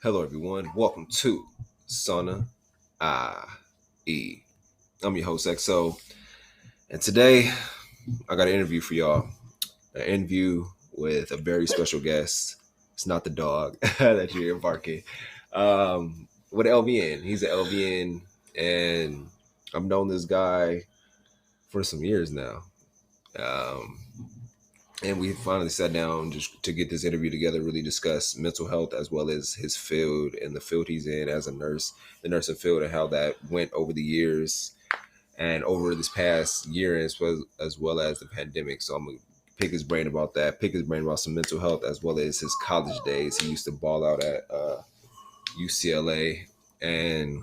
Hello, everyone. Welcome to Sauna IE. I'm your host, XO, and today I got an interview for y'all. An interview with a very special guest. It's not the dog that you're hear barking. With LVN. He's an LVN, and I've known this guy for some years now. Um, and we finally sat down just to get this interview together, really discuss mental health as well as his field and the field he's in as a nurse, the nursing field, and how that went over the years and over this past year as well as the pandemic. So I'm gonna pick his brain about that, pick his brain about some mental health as well as his college days. He used to ball out at UCLA, and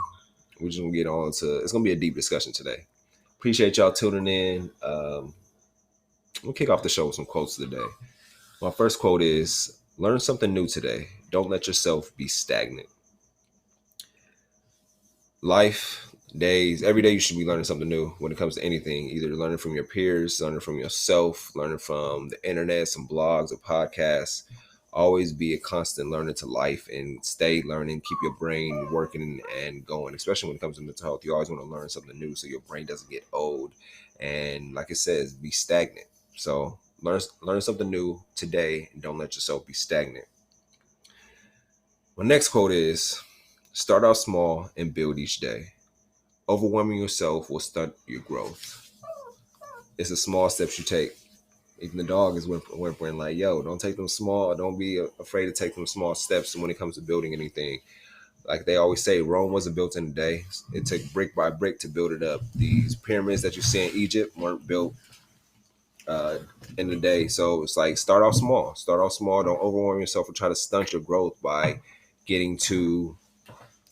we're just gonna get on to. It's gonna be a deep discussion today. Appreciate y'all tuning in. We'll kick off the show with some quotes of the day. My first quote is, learn something new today. Don't let yourself be stagnant. Life, days, every day you should be learning something new when it comes to anything, either learning from your peers, learning from yourself, learning from the internet, some blogs or podcasts. Always be a constant learner to life and stay learning, keep your brain working and going, especially when it comes to mental health. You always want to learn something new so your brain doesn't get old. And like it says, be stagnant. So learn something new today and don't let yourself be stagnant. My next quote is, start out small and build each day. Overwhelming yourself will stunt your growth. It's the small steps you take. Even the dog is whimpering like, yo, don't take them small. Don't be afraid to take them small steps when it comes to building anything. Like they always say, Rome wasn't built in a day. It took brick by brick to build it up. These pyramids that you see in Egypt weren't built in the day. So it's like start off small. Start off small. Don't overwhelm yourself or try to stunt your growth by getting too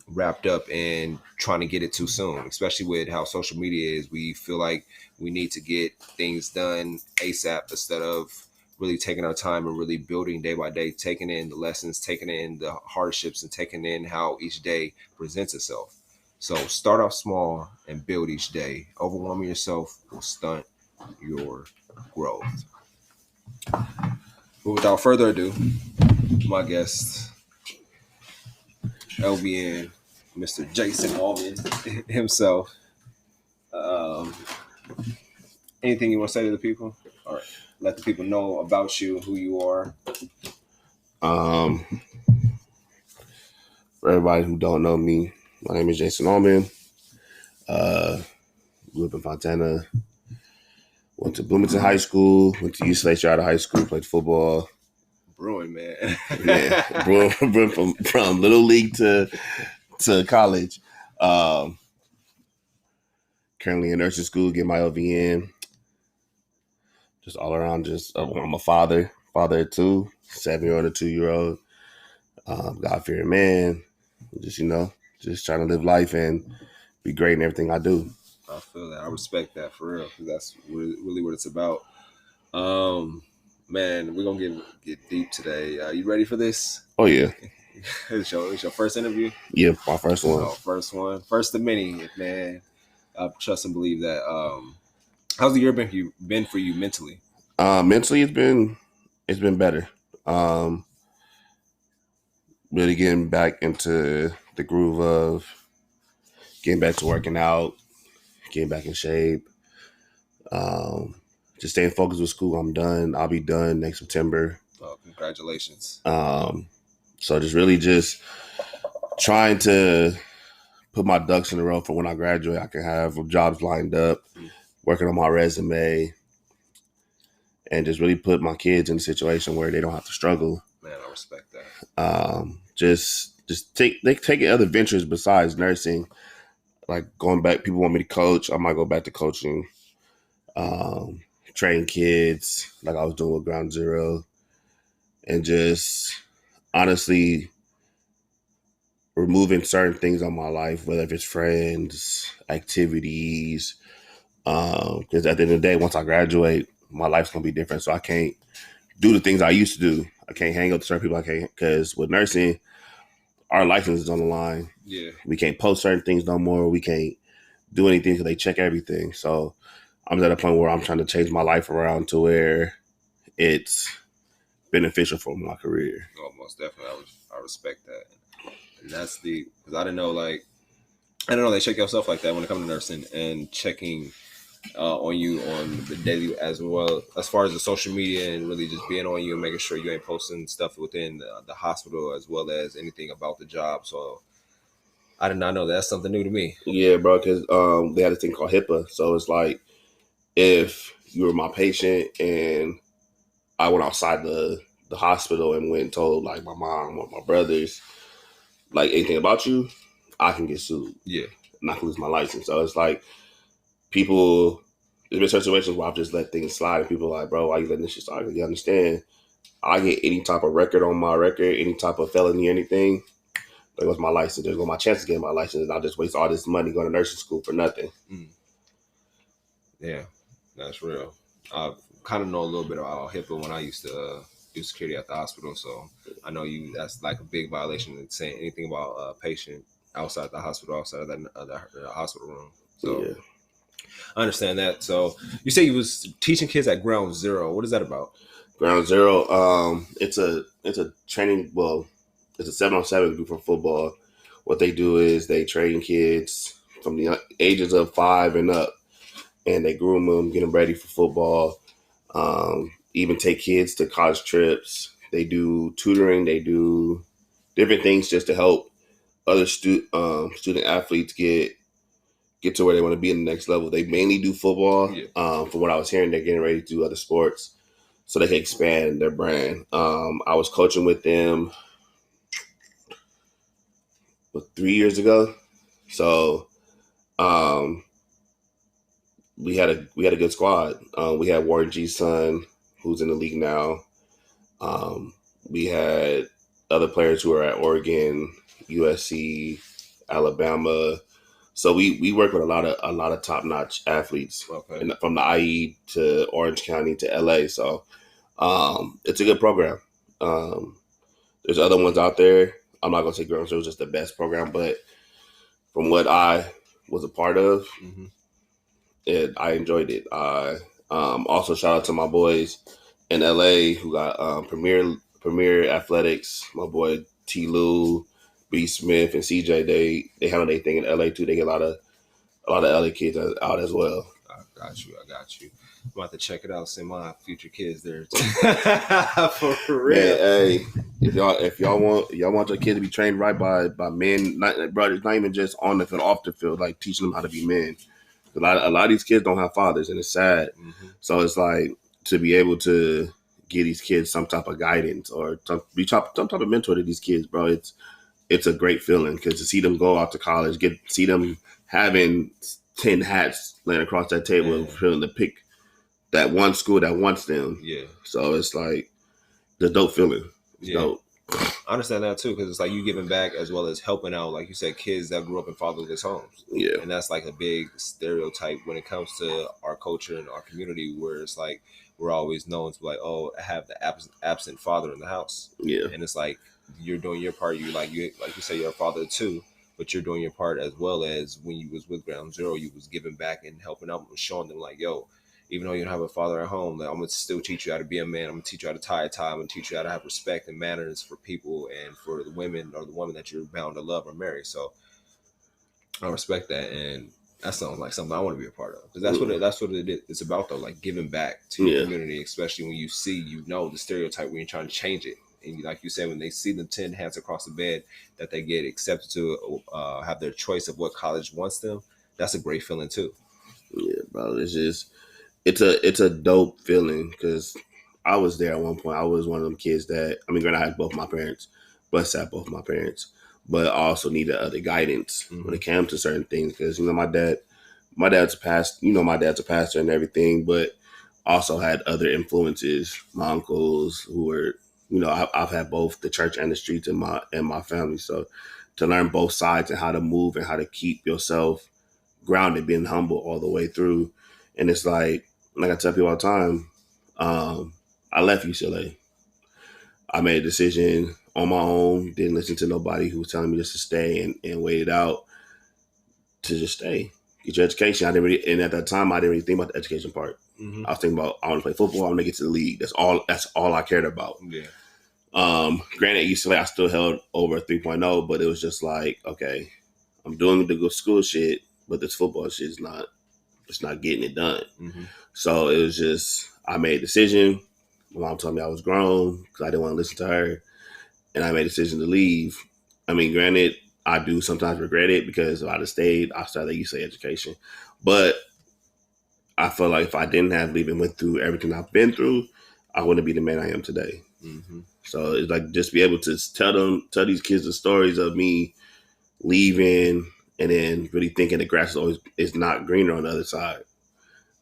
wrapped up in trying to get it too soon, especially with how social media is. We feel like we need to get things done ASAP instead of really taking our time and really building day by day, taking in the lessons, taking in the hardships, and taking in how each day presents itself. So start off small and build each day. Overwhelming yourself will stunt your growth. But without further ado, my guest, LVN, Mr. Jayson Allmond himself. Um, Anything you want to say to the people? All right. Let the people know about you, who you are. For everybody who don't know me, my name is Jayson Allmond. Grew up in Fontana. Went to Bloomington High School. Went to UCLA straight out of high school. Played football. Bruin, man. Man, from little league to college. Currently in nursing school, getting my LVN. Just all around, I'm a father of two, 7-year-old and 2-year-old. God-fearing man. Just trying to live life and be great in everything I do. I feel that. I respect that for real, because that's really what it's about. Man, we're gonna get deep today. You ready for this? Oh yeah. It's your first interview? Yeah, my first one. Oh, first one. First of many, man. I trust and believe that. How's the year been for you mentally? Mentally it's been better. Really getting back into the groove of getting back to working out, getting back in shape. Just staying focused with school. I'm done. I'll be done next September. Oh, congratulations. So just trying to put my ducks in a row for when I graduate. I can have jobs lined up, working on my resume, and just really put my kids in a situation where they don't have to struggle. Man, I respect that. Just take other ventures besides nursing. Like going back, people want me to coach. I might go back to coaching, train kids like I was doing with Ground Zero, and just honestly removing certain things on my life, whether it's friends, activities. Because at the end of the day, once I graduate, my life's gonna be different. So I can't do the things I used to do. I can't hang out with certain people. I can't, because with nursing, our license is on the line. Yeah. We can't post certain things no more. We can't do anything because they check everything. So I'm at a point where I'm trying to change my life around to where it's beneficial for my career. Oh, most definitely. I respect that. And that's because I didn't know they check yourself like that when it comes to nursing and checking on you on the daily as well as far as the social media and really just being on you and making sure you ain't posting stuff within the hospital as well as anything about the job. So I did not know that. That's something new to me. Yeah, bro, because they had this thing called HIPAA. So it's like if you were my patient and I went outside the hospital and went and told like my mom or my brothers like anything about you, I can get sued. Yeah. And I can lose my license. So it's like people, there's been situations where I've just let things slide and people are like, bro, why you letting this shit slide? You understand? I get any type of record on my record, any type of felony, anything, there goes my license. There goes my chance of getting my license. And I'll just waste all this money going to nursing school for nothing. Yeah, that's real. I kind of know a little bit about HIPAA when I used to do security at the hospital. So I know that's like a big violation of saying anything about a patient outside the hospital, outside of the hospital room. So yeah. I understand that. So you say you was teaching kids at Ground Zero. What is that about? Ground Zero, it's a training. Well, it's a 7-on-7 group for football. What they do is they train kids from the ages of 5 and up, and they groom them, get them ready for football. Even take kids to college trips. They do tutoring. They do different things just to help other student athletes get to where they want to be in the next level. They mainly do football. Yeah. From what I was hearing, they're getting ready to do other sports so they can expand their brand. I was coaching with them 3 years ago. So we had a good squad. We had Warren G's son, who's in the league now. We had other players who are at Oregon, USC, Alabama. So we work with a lot of top notch athletes, okay, from the IE to Orange County to LA. So it's a good program. There's other ones out there. I'm not gonna say Ground Zero was just the best program, but from what I was a part of, I enjoyed it. I also shout out to my boys in LA who got Premier Athletics. My boy T. Lou, B. Smith, and CJ. They have their thing in LA too. They get a lot of LA kids out as well. I got you. I'm about to check it out. Send my future kids there too. For real. Man, hey, if y'all want your kid to be trained right by men, not even just on the field, off the field, like teaching them how to be men. A lot of these kids don't have fathers, and it's sad. So it's like to be able to give these kids some type of guidance or some type of mentor to these kids, bro. It's a great feeling because to see them go out to college, see them having 10 hats laying across that table and feeling to pick that one school that wants them. Yeah. So it's like the dope feeling. It's dope. I understand that too, because it's like you giving back as well as helping out, like you said, kids that grew up in fatherless homes. Yeah. And that's like a big stereotype when it comes to our culture and our community, where it's like we're always known to be like, oh, I have the absent father in the house. Yeah. And it's like you're doing your part. You say you're a father too, but you're doing your part as well as when you was with Ground Zero, you was giving back and helping out and showing them like, yo, even though you don't have a father at home, like, I'm going to still teach you how to be a man. I'm going to teach you how to tie a tie. I'm going to teach you how to have respect and manners for people and for the women or the woman that you're bound to love or marry. So I respect that. And that sounds like something I want to be a part of. Because that's what it's about, though, like giving back to your community, especially when you see, the stereotype when you're trying to change it. And like you said, when they see them 10 hands across the bed, that they get accepted to have their choice of what college wants them, that's a great feeling, too. Yeah, bro. It's a dope feeling because I was there at one point. I was one of them kids that, granted, I had both my parents, blessed to have both my parents, but I also needed other guidance when it came to certain things because, my dad's a pastor and everything, but also had other influences. My uncles who were, I've had both the church and the streets in my family. So to learn both sides and how to move and how to keep yourself grounded, being humble all the way through. And it's like I tell people all the time, I left UCLA. I made a decision on my own, didn't listen to nobody who was telling me just to stay and wait it out to just stay. Get your education. And at that time, I didn't really think about the education part. I was thinking about, I want to play football, I want to get to the league. That's all I cared about. Yeah. Granted, UCLA, I still held over 3.0, but it was just like, okay, I'm doing the good school shit, but this football shit is not, it's not getting it done. Mm-hmm. So it was just, I made a decision. My mom told me I was grown because I didn't want to listen to her, and I made a decision to leave. I mean, granted, I do sometimes regret it because if I'd have stayed, I started at UCLA education, but I feel like if I didn't have leave and went through everything I've been through, I wouldn't be the man I am today. Mm-hmm. So it's like just be able to tell these kids the stories of me leaving and then really thinking the grass is not greener on the other side.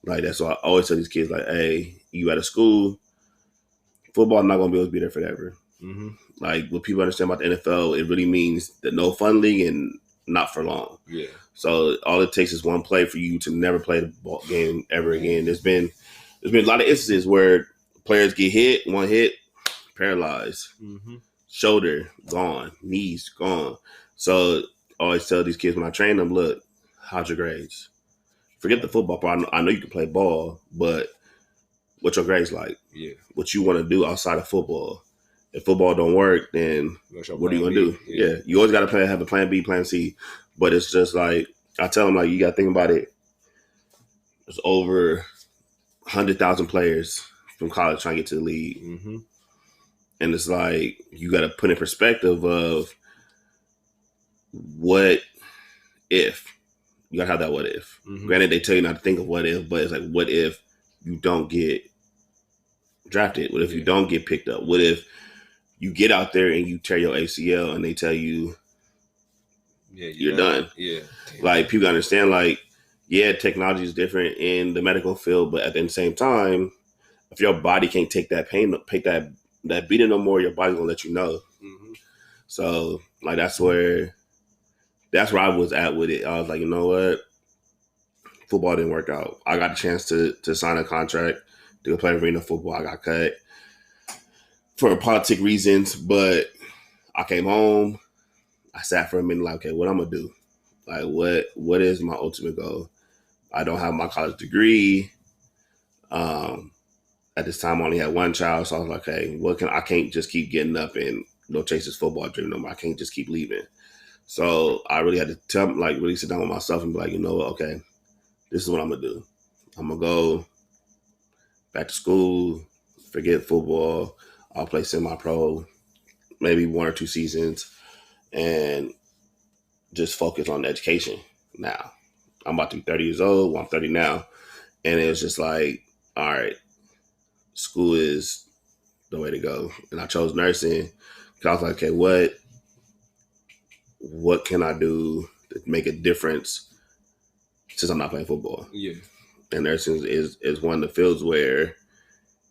Like that's why I always tell these kids, like, hey, you out of school, football not gonna be able to be there forever. Mm-hmm. Like what people understand about the NFL, it really means the no fun league and not for long. Yeah. So all it takes is one play for you to never play the ball game ever again. There's been a lot of instances where players get hit, one hit, paralyzed, Mm-hmm. shoulder gone, knees gone. So I always tell these kids when I train them, look, how's your grades? Forget the football part. I know you can play ball, but what's your grades like? Yeah. What you want to do outside of football? If football don't work, then what are you gonna do? Yeah, you always got to have a plan B, plan C. But it's just like I tell them, like you got to think about it. There's over 100,000 players from college trying to get to the league, Mm-hmm. and it's like you got to put in perspective of what if. You got to have that what if. Mm-hmm. Granted, they tell you not to think of what if, but it's like what if you don't get drafted? What if you don't get picked up? What if you get out there and you tear your ACL and they tell you you're done? Yeah. Like people understand, like, yeah, technology is different in the medical field, but at the same time, if your body can't take that pain, take that beating no more, your body's gonna let you know. Mm-hmm. So like that's where I was at with it. I was like, you know what? Football didn't work out. I got a chance to sign a contract to play arena football. I got cut for politic reasons, but I came home. I sat for a minute, like, okay, what I'm gonna do? Like, what is my ultimate goal? I don't have my college degree. At this time, I only had one child, so I was like, okay, I can't just keep getting up and chase this football dream no more. I can't just keep leaving. So I really had to really sit down with myself and be like, you know what? Okay, this is what I'm gonna do. I'm gonna go back to school, forget football. I'll play semi-pro, maybe 1 or 2 seasons, and just focus on education. Now, I'm about to be 30 years old. Well, I'm 30 now, and it was just like, all right, school is the way to go. And I chose nursing because I was like, okay, what can I do to make a difference since I'm not playing football? Yeah. And nursing is one of the fields where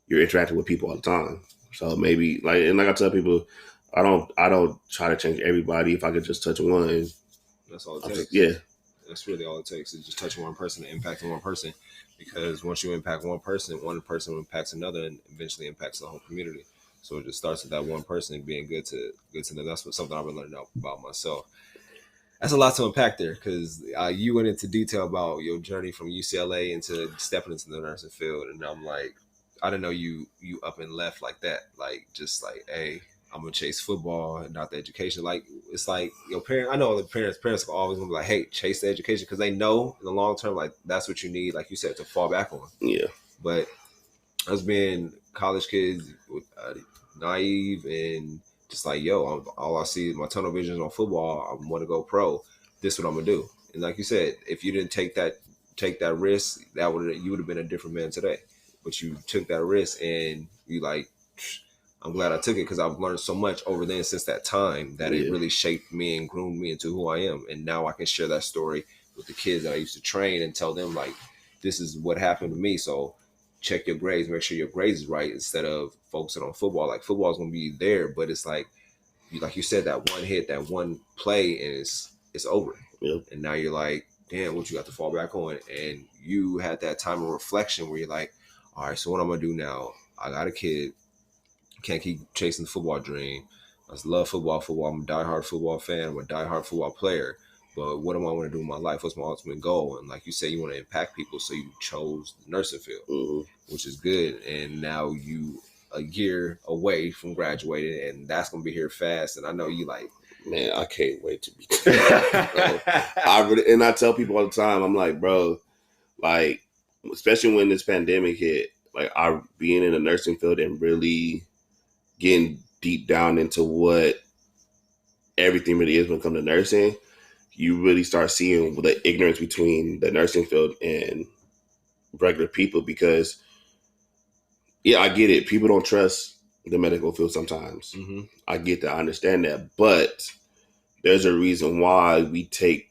you're interacting with people all the time. So maybe like I tell people, I don't try to change everybody. If I could just touch one, that's all it takes. Yeah. That's really all it takes is just touching one person and impacting one person. Because once you impact one person impacts another and eventually impacts the whole community. So it just starts with that one person and being good to them. That's something I've been learning about myself. That's a lot to unpack there because you went into detail about your journey from UCLA into stepping into the nursing field, and I'm like, I didn't know you up and left like that. Like just like, hey, I'm gonna chase football and not the education. Like it's like your parents. I know the parents are always gonna be like, hey, chase the education because they know in the long term, like that's what you need, like you said, to fall back on. Yeah. But us being college kids, naive and just like, yo, all I see is my tunnel vision is on football. I want to go pro. This is what I'm gonna do. And like you said, if you didn't take that risk, you would have been a different man today. But you took that risk and you like, I'm glad I took it because I've learned so much over then since that time that it really shaped me and groomed me into who I am. And now I can share that story with the kids that I used to train and tell them like, this is what happened to me. So check your grades, make sure your grades is right instead of focusing on football. Like football is going to be there, but it's like you said, that one hit, that one play, and it's over. Yep. And now you're like, damn, what you got to fall back on? And you had that time of reflection where you're like, all right, so what I'm going to do now? I got a kid. Can't keep chasing the football dream. I love football. I'm a diehard football fan. I'm a diehard football player. But what do I want to do in my life? What's my ultimate goal? And like you say, you want to impact people, so you chose the nursing field, which is good. And now you a year away from graduating, and that's gonna be here fast. And I know you like, man, I can't wait to be bro. I tell people all the time, I'm like, bro, like, especially when this pandemic hit, like, I being in the nursing field and really getting deep down into what everything really is when it comes to nursing, you really start seeing the ignorance between the nursing field and regular people. Because, yeah, I get it. People don't trust the medical field sometimes. mm-hmm. I get that. I understand that. But there's a reason why we take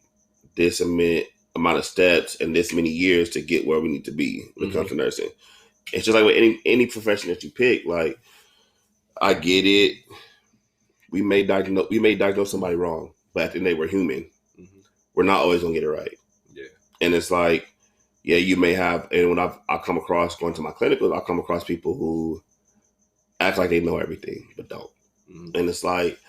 this amount of steps and this many years to get where we need to be when it comes to nursing. It's just like with any profession that you pick. Like, I get it. We may diagnose somebody wrong, but at the end of the day, we're human. Mm-hmm. We're not always gonna get it right. Yeah. And it's like, yeah, you may have, and when I come across going to my clinicals, I come across people who act like they know everything but don't. Mm-hmm. And it's like,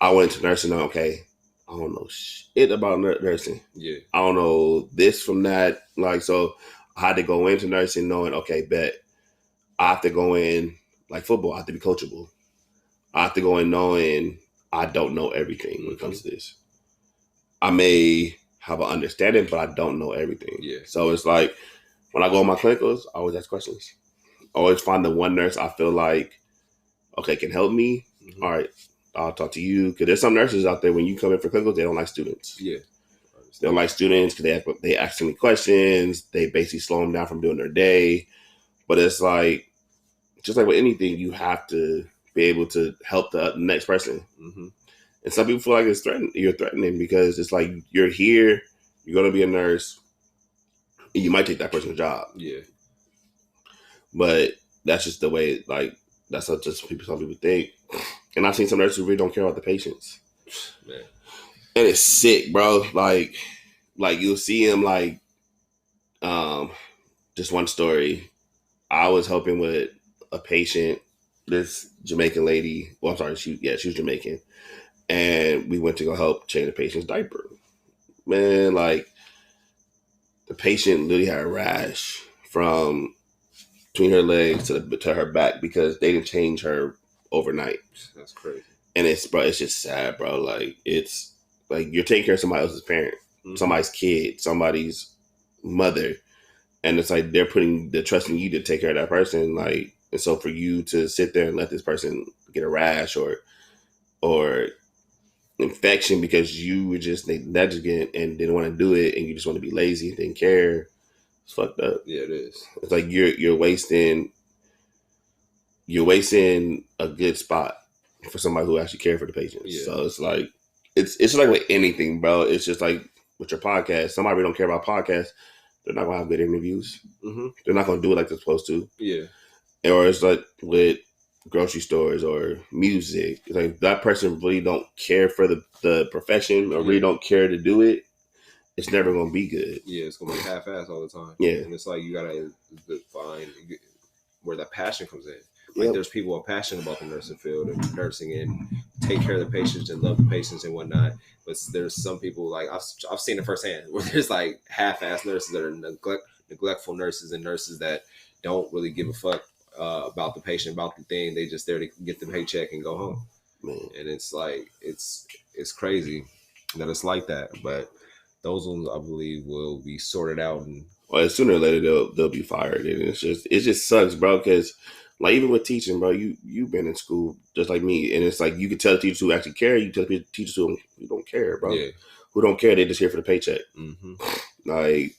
I went into nursing. Okay, I don't know shit about nursing. Yeah. I don't know this from that. Like, so I had to go into nursing knowing, okay, bet I have to go in like football. I have to be coachable. I have to go in knowing I don't know everything when it comes to this. I may have an understanding, but I don't know everything. Yeah. So it's like, when I go on my clinicals, I always ask questions. I always find the one nurse I feel like, okay, can help me. Mm-hmm. All right, I'll talk to you. Because there's some nurses out there, when you come in for clinicals, they don't like students. Yeah. They don't like students because they ask too many questions. They basically slow them down from doing their day. But it's like, just like with anything, you have to be able to help the next person. Mm-hmm. And some people feel like you're threatening, because it's like, you're here, you're going to be a nurse, and you might take that person's job. Yeah. But that's just the way, like, that's how some people think. And I've seen some nurses who really don't care about the patients. Man. And it's sick, bro. Like you'll see him, like, just one story. I was helping with a patient, this Jamaican lady. Well, I'm sorry, she was Jamaican. And we went to go help change the patient's diaper. Man, like, the patient literally had a rash from between her legs to her back because they didn't change her overnight. That's crazy. And it's just sad, bro. Like, it's like you're taking care of somebody else's parent, mm-hmm. somebody's kid, somebody's mother. And it's like they're putting the trust in you to take care of that person. Like, and so for you to sit there and let this person get a rash or infection because you were just negligent and didn't want to do it, and you just want to be lazy and didn't care, it's fucked up. Yeah, it is. It's like you're wasting a good spot for somebody who actually cares for the patients. Yeah. So it's like it's like with anything, bro. It's just like with your podcast. Somebody who don't care about podcasts, they're not gonna have good interviews. Mm-hmm. They're not gonna do it like they're supposed to. Yeah. Or it's like with grocery stores or music. It's like that person really don't care for the profession or really don't care to do it. It's never gonna be good. Yeah, it's gonna be half-assed all the time. Yeah, and it's like you gotta find where that passion comes in. Like, there's people who are passionate about the nursing field and nursing and take care of the patients and love the patients and whatnot. But there's some people, like I've seen it firsthand, where there's like half-assed nurses that are neglectful nurses and nurses that don't really give a fuck about the patient, about the thing. They just there to get the paycheck and go home. Man. And it's like it's crazy that it's like that. But those ones, I believe, will be sorted out. And well, sooner or later they'll be fired. And it just sucks, bro. Because like, even with teaching, bro, you've been in school just like me, and it's like you can tell teachers who actually care. You tell teachers who don't care, bro. Yeah. Who don't care? They just here for the paycheck. Mm-hmm. Like,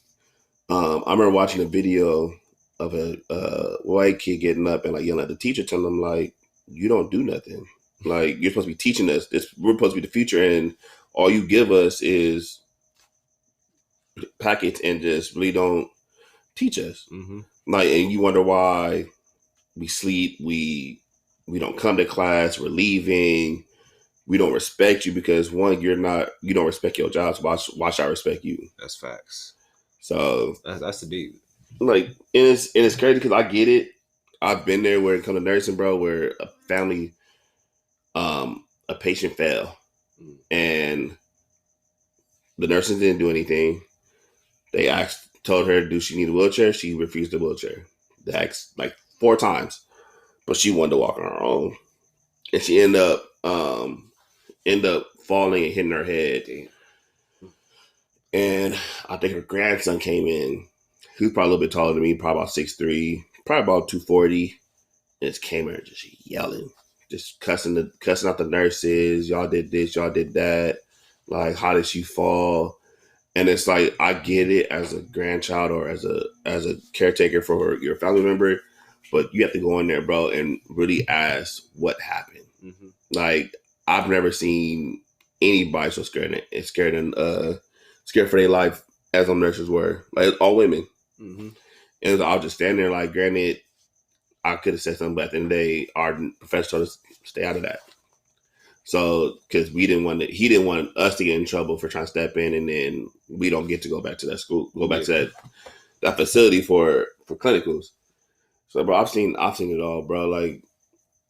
I remember watching a video of a white kid getting up and like yelling at the teacher, telling them like, "You don't do nothing. Like, you're supposed to be teaching us. We're supposed to be the future, and all you give us is packets and just really don't teach us." Mm-hmm. Like, and you wonder why we sleep, we don't come to class, we're leaving, we don't respect you because one, you don't respect your job. So why should I respect you? That's facts. So that's the deep. Like, and it's crazy because I get it. I've been there where it comes to nursing, bro, where a family, a patient fell, and the nurses didn't do anything. They told her, do she need a wheelchair? She refused the wheelchair. They asked like 4 times. but she wanted to walk on her own, and she ended up falling and hitting her head. And I think her grandson came in. He was probably a little bit taller than me, probably about 6'3", probably about 240. And just came in just yelling, just cussing out the nurses. Y'all did this, y'all did that. Like, how did she fall? And it's like, I get it as a grandchild or as a caretaker for your family member, but you have to go in there, bro, and really ask what happened. Mm-hmm. Like, I've never seen anybody so scared for their life as some nurses were. Like, all women. Mm-hmm. And I was just standing there, like, granted, I could have said something, but at the end of the day, our professor told us to stay out of that. So, because he didn't want us to get in trouble for trying to step in, and then we don't get to go back to that school, go back to that facility for clinicals. So, bro, I've seen it all, bro. Like,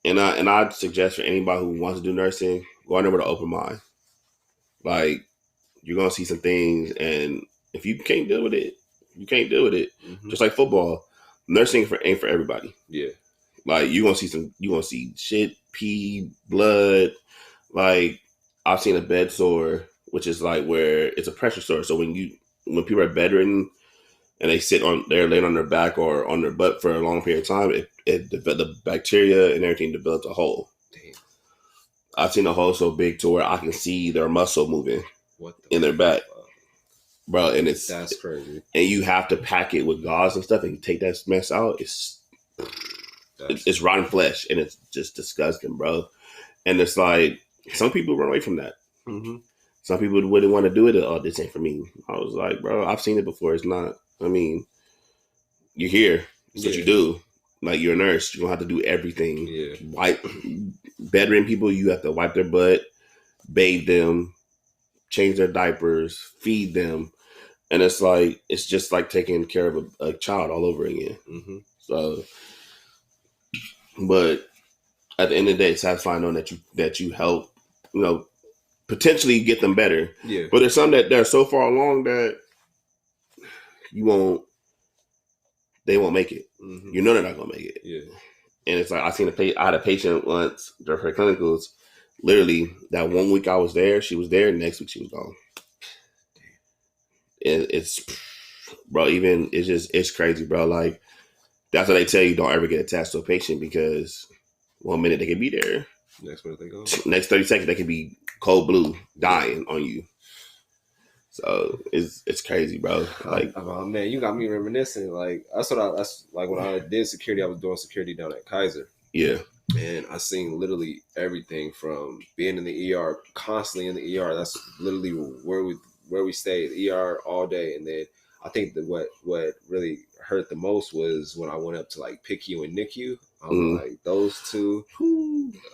and I'd suggest for anybody who wants to do nursing, go in there with an open mind. Like, you're gonna see some things, and if you can't deal with it, you can't deal with it. Mm-hmm. Just like football, nursing ain't for everybody. Yeah, like you gonna see shit, pee, blood. Like, I've seen a bed sore, which is like where it's a pressure sore. So when people are bedridden and they they're laying on their back or on their butt for a long period of time, the bacteria and everything develops a hole. Damn. I've seen a hole so big to where I can see their muscle moving in their back. Bro, and that's crazy. And you have to pack it with gauze and stuff, and you take that mess out. It's rotten flesh, and it's just disgusting, bro. And it's like, some people run away from that. Mm-hmm. Some people wouldn't want to do it. Oh, this ain't for me. I was like, bro, I've seen it before. It's not. I mean, you're here. It's what you do. Like, you're a nurse. You're going to have to do everything. Yeah. Wipe bedridden people. You have to wipe their butt, bathe them, change their diapers, feed them. And it's just like taking care of a child all over again. Mm-hmm. So, but at the end of the day, it's satisfying knowing that you help, potentially get them better. Yeah. But there's some that they're so far along that they won't make it. Mm-hmm. You know they're not gonna make it. Yeah. And it's like, I had a patient once during her clinicals. Literally, that 1 week I was there, she was there. Next week she was gone. It's bro, it's crazy, bro. Like, that's what they tell you: don't ever get attached to a patient, because 1 minute they can be there, next minute they go. Next 30 seconds they can be cold blue, dying on you. So it's crazy, bro. Like, oh man, you got me reminiscing. Like, that's like when I did security. I was doing security down at Kaiser. Yeah. And I seen literally everything from being in the ER, constantly in the ER. That's literally where we stayed, ER all day. And then I think that what really hurt the most was when I went up to like PICU and NICU. I'm like, those two,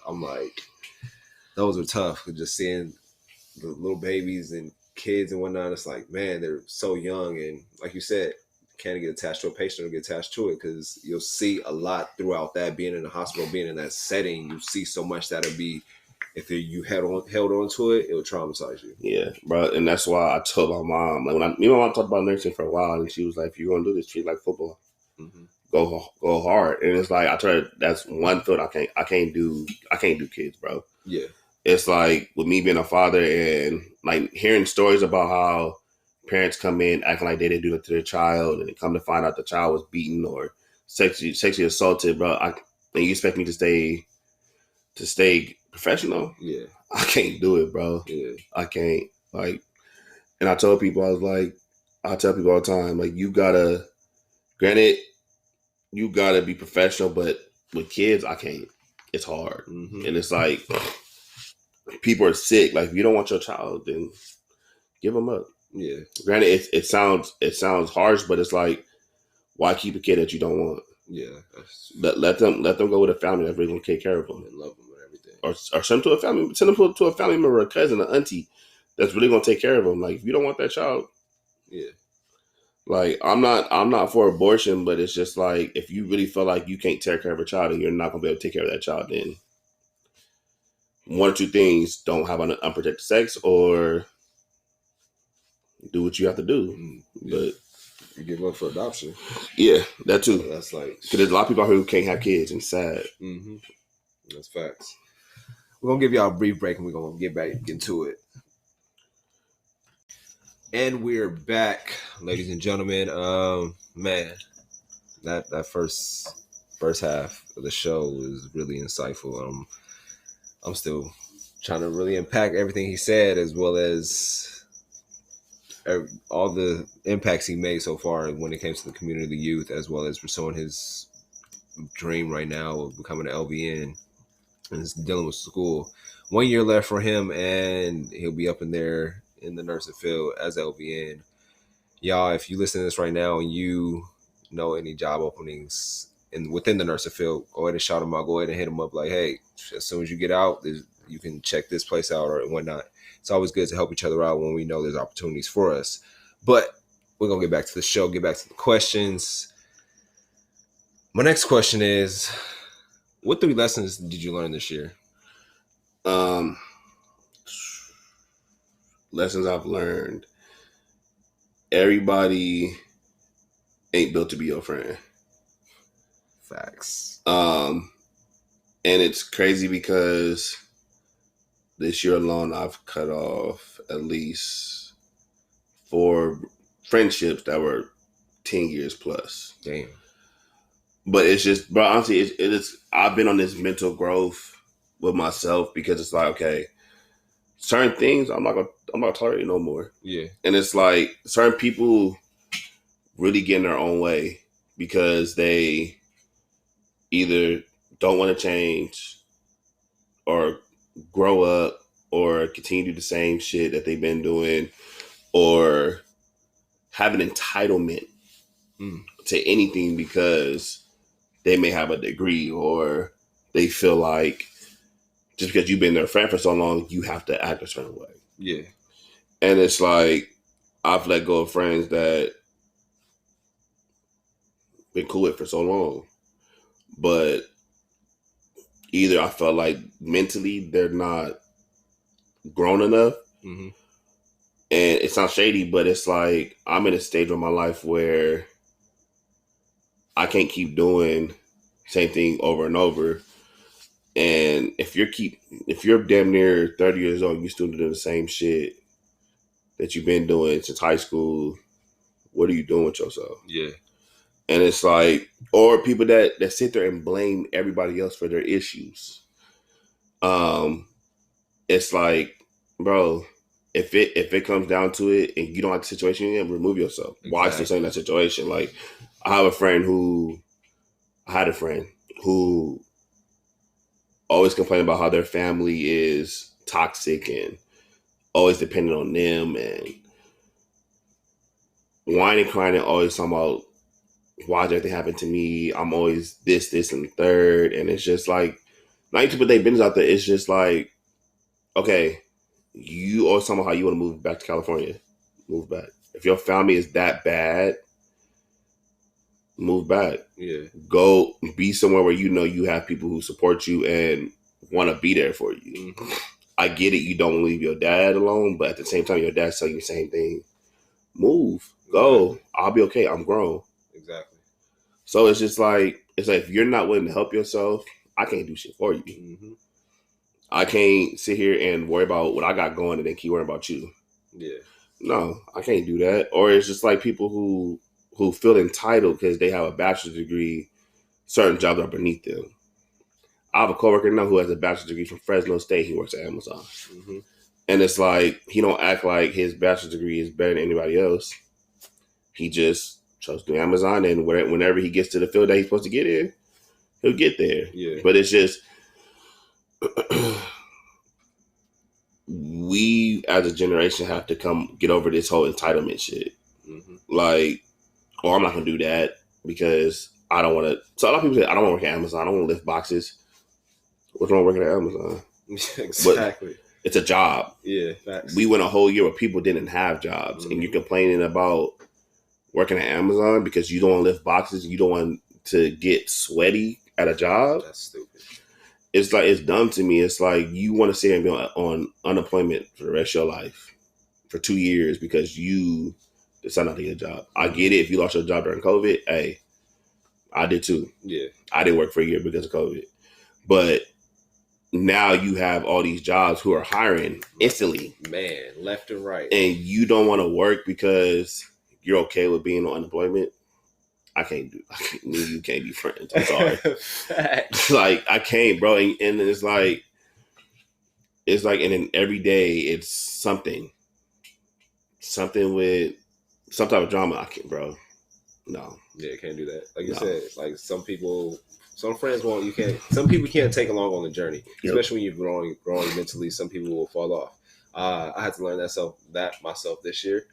I'm like, those were tough. Just seeing the little babies and kids and whatnot. It's like, man, they're so young. And like you said, can't get attached to a patient or get attached to it, because you'll see a lot throughout that. Being in the hospital, being in that setting, you see so much that'll be, if you held on to it, it would traumatize you. Yeah, bro. And that's why I told my mom, like, when me and my mom talked about nursing for a while, and she was like, if you're going to do this, treat it like football. Mm-hmm. Go hard. And it's like, I told her, that's one thought I can't do kids, bro. Yeah. It's like, with me being a father and like hearing stories about how parents come in acting like they didn't do it to their child, and they come to find out the child was beaten or sexually assaulted, bro. And you expect me to stay professional? Yeah. I can't do it, bro. Yeah. I can't. Like, and I tell people all the time, like, you gotta be professional, but with kids, I can't. It's hard. Mm-hmm. And it's like, people are sick. Like, if you don't want your child, then give them up. Yeah. Granted, it sounds harsh, but it's like, why keep a kid that you don't want? Yeah. Let them go with a family that's really gonna take care of them and love them and everything. Or send them to a family member, a cousin, an auntie that's really gonna take care of them. Like, if you don't want that child, yeah. Like, I'm not for abortion, but it's just like, if you really feel like you can't take care of a child and you're not gonna be able to take care of that child, then one or two things: don't have unprotected sex, or do what you have to do. Yeah. But You give up for adoption. Yeah, that too. That's like, because there's a lot of people out here who can't have kids, and it's sad. Mm-hmm. That's facts. We're gonna give y'all a brief break, and we're gonna get back into it. And we're back, ladies and gentlemen. Man, that first half of the show was really insightful. I'm still trying to really unpack everything he said, as well as all the impacts he made so far when it comes to the community, the youth, as well as pursuing his dream right now of becoming an LVN and is dealing with school. 1 year left for him, and he'll be up in there in the nursing field as LVN. Y'all, if you listen to this right now and you know any job openings within the nursing field, go ahead and shout them out. Go ahead and hit them up like, hey, as soon as you get out, you can check this place out or whatnot. It's always good to help each other out when we know there's opportunities for us. But we're going to get back to the show, get back to the questions. My next question is, what 3 lessons did you learn this year? Lessons I've learned. Everybody ain't built to be your friend. Facts. And it's crazy because this year alone, I've cut off at least 4 friendships that were 10 years plus. Damn. But it's just, bro, honestly, it's I've been on this mental growth with myself because it's like, okay, certain things I'm not gonna tolerate no more. Yeah. And it's like certain people really get in their own way because they either don't want to change or grow up or continue to do the same shit that they've been doing or have an entitlement to anything because they may have a degree or they feel like just because you've been their friend for so long, you have to act a certain way. Yeah. And it's like, I've let go of friends that been cool with for so long. But either I felt like mentally they're not grown enough. Mm-hmm. And it sounds shady, but it's like I'm in a stage of my life where I can't keep doing same thing over and over. And if you're damn near 30 years old, you still doing the same shit that you've been doing since high school, what are you doing with yourself? Yeah. And it's like, or people that sit there and blame everybody else for their issues. It's like, bro, if it comes down to it and you don't like the situation you're in, remove yourself. Exactly. Why still stay in that situation? Like, I had a friend who always complained about how their family is toxic and always dependent on them and whining and crying and always talking about why does everything happen to me? I'm always this, and the third. And it's just like, not even to put their business out there, it's just like, okay, you always talking about how you want to move back to California. Move back. If your family is that bad, move back. Yeah. Go be somewhere where you know you have people who support you and want to be there for you. Mm-hmm. I get it. You don't leave your dad alone, but at the same time, your dad's telling you the same thing. Move. Go. Exactly. I'll be okay. I'm grown. Exactly. So it's just like, if you're not willing to help yourself, I can't do shit for you. Mm-hmm. I can't sit here and worry about what I got going and then keep worrying about you. Yeah. No, I can't do that. Or it's just like people who feel entitled because they have a bachelor's degree, certain jobs are beneath them. I have a coworker now who has a bachelor's degree from Fresno State. He works at Amazon. Mm-hmm. And it's like, he don't act like his bachelor's degree is better than anybody else. He just chose to do Amazon, and whenever he gets to the field that he's supposed to get in, he'll get there. Yeah. But it's just, we as a generation have to get over this whole entitlement shit. Mm-hmm. Like, I'm not going to do that because I don't want to. So a lot of people say, I don't want to work at Amazon. I don't want to lift boxes. What's wrong with working at Amazon? Exactly. But it's a job. Yeah, facts. We went a whole year where people didn't have jobs, and you're complaining about working at Amazon because you don't want to lift boxes. You don't want to get sweaty at a job. That's stupid. It's like, it's dumb to me. It's like you want to sit and be on unemployment for the rest of your life for 2 years because you It's not a good job. I get it. If you lost your job during COVID, hey, I did too. Yeah. I didn't work for a year because of COVID. But now you have all these jobs who are hiring instantly. Man, left and right. And you don't want to work because you're okay with being on unemployment. You can't be friends. I'm sorry. Like, I can't, bro. And it's like, and then every day it's something with some type of drama. I can't, bro. No. Yeah, can't do that. Like you said, like some friends won't. You can't. Some people can't take along on the journey, especially when you're growing mentally. Some people will fall off. I had to learn that myself this year.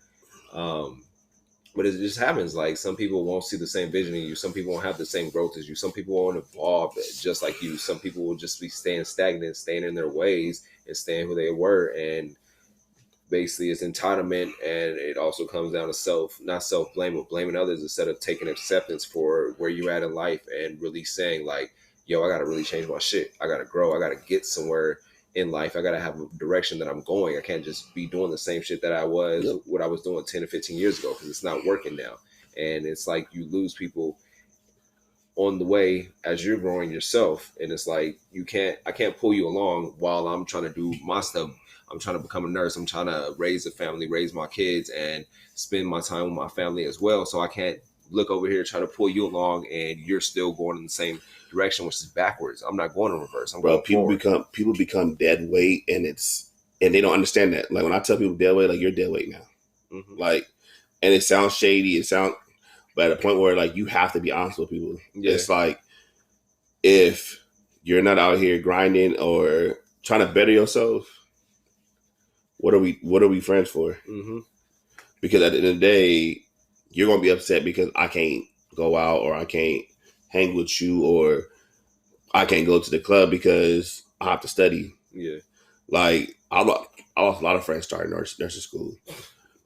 But it just happens. Like some people won't see the same vision in you. Some people won't have the same growth as you. Some people won't evolve just like you. Some people will just be staying stagnant, staying in their ways, and staying who they were. And basically, it's entitlement, and it also comes down to not self-blame, but blaming others instead of taking acceptance for where you're at in life and really saying like, "Yo, I got to really change my shit. I got to grow. I got to get somewhere in life. I got to have a direction that I'm going. I can't just be doing the same shit that what I was doing 10 or 15 years ago, because it's not working now." And it's like you lose people on the way as you're growing yourself. And it's like, I can't pull you along while I'm trying to do my stuff. I'm trying to become a nurse. I'm trying to raise a family, raise my kids, and spend my time with my family as well. So I can't look over here, try to pull you along, and you're still going in the same direction, which is backwards. I'm not going in reverse. People become dead weight, and they don't understand that. Like when I tell people dead weight, like, you're dead weight now. Mm-hmm. Like, and it sounds shady. But at a point where like you have to be honest with people. Yeah. It's like, if you're not out here grinding or trying to better yourself, what are we friends for? Mm-hmm. Because at the end of the day, you're gonna be upset because I can't go out, or I can't hang with you, or I can't go to the club because I have to study. Yeah. Like, I lost a lot of friends starting nursing school.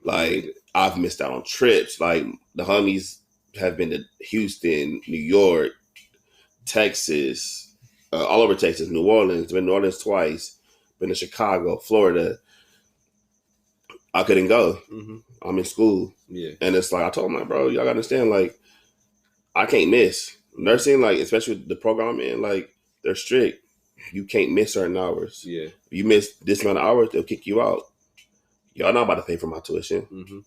Like, I've missed out on trips. Like, the homies have been to Houston, New York, Texas, all over Texas, New Orleans. Been to New Orleans twice. Been to Chicago, Florida. I couldn't go. Mm-hmm. I'm in school. Yeah. And it's like, I told them, like, bro, y'all gotta understand, like, I can't miss. Nursing, like, especially the program I'm in, like, they're strict. You can't miss certain hours. Yeah. If you miss this amount of hours, they'll kick you out. Y'all not about to pay for my tuition. Mm-hmm.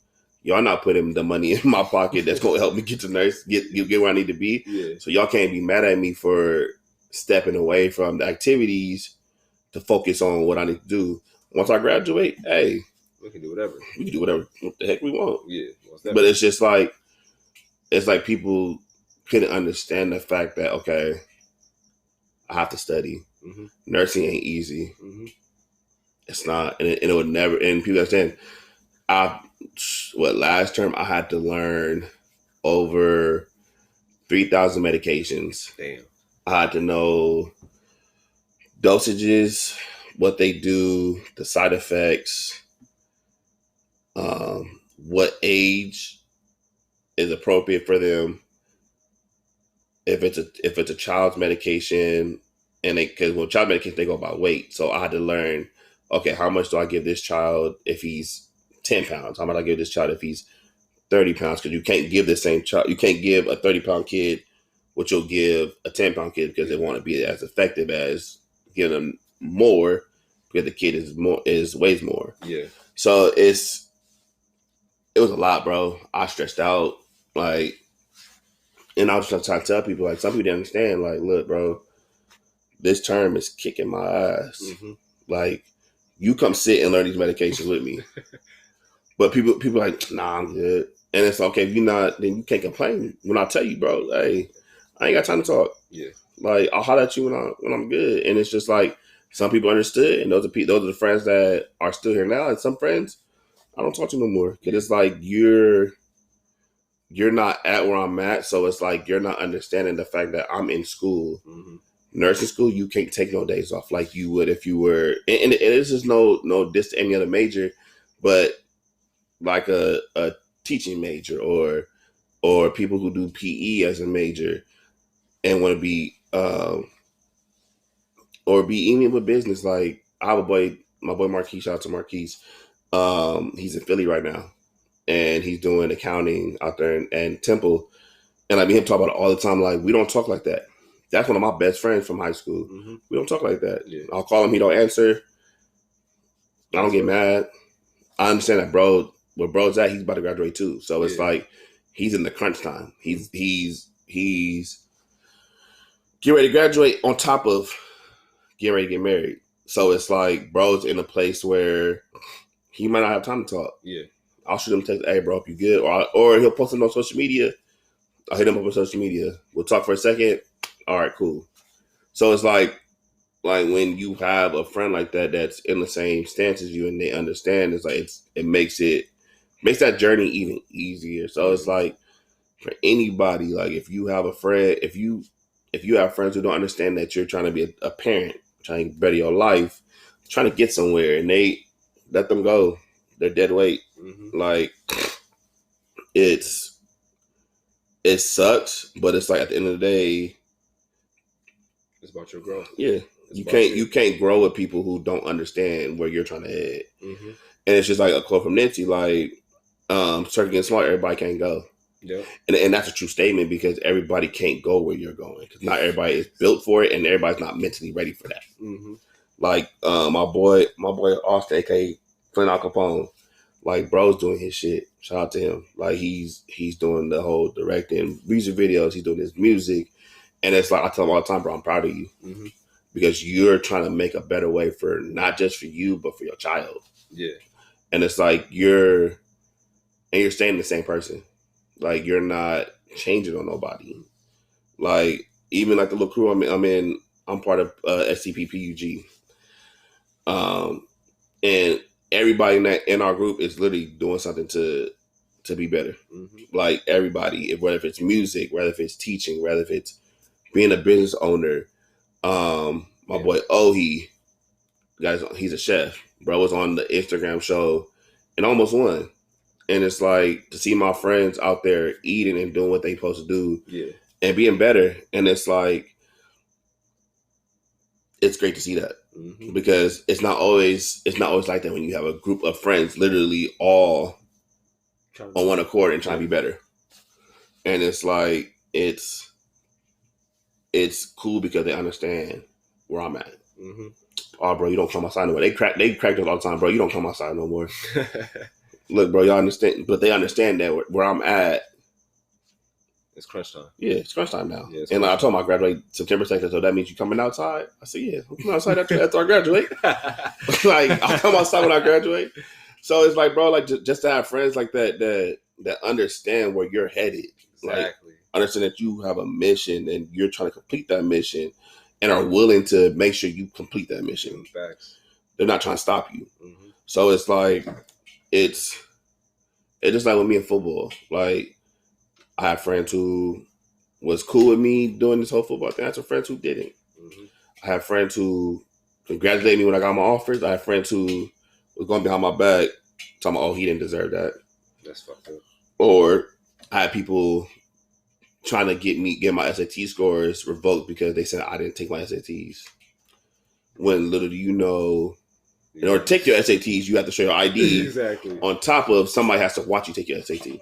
Y'all not putting the money in my pocket that's going to help me get to nurse, get where I need to be. Yeah. So y'all can't be mad at me for stepping away from the activities to focus on what I need to do. Once I graduate, hey, we can do whatever. We can do whatever the heck we want. Yeah. But it's just like, people couldn't understand the fact that, okay, I have to study. Mm-hmm. Nursing ain't easy. Mm-hmm. It's not, and it would never. And people understand. Last term I had to learn over 3,000 medications. Damn. I had to know dosages, what they do, the side effects, what age is appropriate for them. If it's a child's medication, and because with child medication they go by weight, so I had to learn, okay, how much do I give this child if he's 10 pounds? How much I give this child if he's 30 pounds? Because you can't give the same child, you can't give a 30-pound kid what you'll give a 10-pound kid, because they want to be as effective as giving them more, because the kid weighs more. Yeah. So it was a lot, bro. I stressed out, like, and I was just trying to tell people, like, some people didn't understand, like, look, bro, this term is kicking my ass. Mm-hmm. Like, you come sit and learn these medications with me. But people like, nah, I'm good. And it's okay, if you're not, then you can't complain. When I tell you, bro, hey, I ain't got time to talk. Yeah. Like, I'll holler at you when I'm good. And it's just like, some people understood, and those are the friends that are still here now. And some friends, I don't talk to no more. Because it's like, you're not at where I'm at, so it's like you're not understanding the fact that I'm in school. Mm-hmm. Nursing school, you can't take no days off like you would if you were. And it's just no diss to any other major, but like a teaching major or people who do PE as a major and want to be or be even with business. Like, I have my boy Marquise. Shout out to Marquise. He's in Philly right now. and he's doing accounting out there in Temple. And I mean him talk about it all the time. Like, we don't talk like that. That's one of my best friends from high school. Mm-hmm. We don't talk like that. Yeah. I'll call him, he don't answer. I don't get mad. I understand that, bro. Where bro's at, he's about to graduate too. So it's like he's in the crunch time. He's getting ready to graduate on top of getting ready to get married. So it's like bro's in a place where he might not have time to talk. Yeah. I'll shoot him a text, hey bro, hope you good. Or he'll post it on social media. I'll hit him up on social media. We'll talk for a second. All right, cool. So it's like when you have a friend like that that's in the same stance as you and they understand, it's like it makes that journey even easier. So it's like for anybody, like if you have a friend, if you have friends who don't understand that you're trying to be a parent, trying to better your life, trying to get somewhere, and they let them go, they're dead weight. Mm-hmm. Like it sucks, but it's like at the end of the day, it's about your growth. Yeah. You can't grow with people who don't understand where you're trying to head. Mm-hmm. And it's just like a quote from Nancy, like, start getting smart, everybody can't go. Yep. And that's a true statement because everybody can't go where you're going. Because not everybody is built for it and everybody's not mentally ready for that. Mm-hmm. Like my boy Austin, aka Flynn Al Capone, like bro's doing his shit. Shout out to him. Like he's doing the whole directing music videos, he's doing his music. And it's like I tell him all the time, bro, I'm proud of you. Mm-hmm. Because you're trying to make a better way for not just for you, but for your child. Yeah. And it's like you're staying the same person. Like you're not changing on nobody. Like even like the little crew I'm part of SCPPUG. And everybody in our group is literally doing something to be better. Mm-hmm. Like everybody, whether if it's music, whether if it's teaching, whether if it's being a business owner. My boy Ohi, guys, he's a chef. Bro was on the Instagram show and almost won. And it's like to see my friends out there eating and doing what they supposed to do, and being better. And it's like it's great to see that. Mm-hmm. Because it's not always like that when you have a group of friends literally all on one accord and trying to be better. And it's like it's cool because they understand where I'm at. Mm-hmm. Oh, bro, you don't come outside no more. They crack us all the time, bro. You don't come outside no more. Look, bro, y'all understand, but they understand that where I'm at. It's crunch time. Yeah, it's crunch time now. Yeah, and like, I told them I graduate September 2nd, so that means you coming outside? I said, yeah, I'm coming outside after I graduate. Like, I'll come outside when I graduate. So it's like, bro, like just to have friends like that understand where you're headed. Exactly. Like, understand that you have a mission and you're trying to complete that mission and are willing to make sure you complete that mission. Facts. They're not trying to stop you. Mm-hmm. So it's like, it's just like with me in football. Like, I have friends who was cool with me doing this whole football thing. I have some friends who didn't. Mm-hmm. I have friends who congratulated me when I got my offers. I have friends who was going behind my back talking about, oh, he didn't deserve that. That's fucked up. Or I had people trying to get my SAT scores revoked because they said I didn't take my SATs. When little do you know, in order to take your SATs, you have to show your ID. Exactly. On top of somebody has to watch you take your SAT.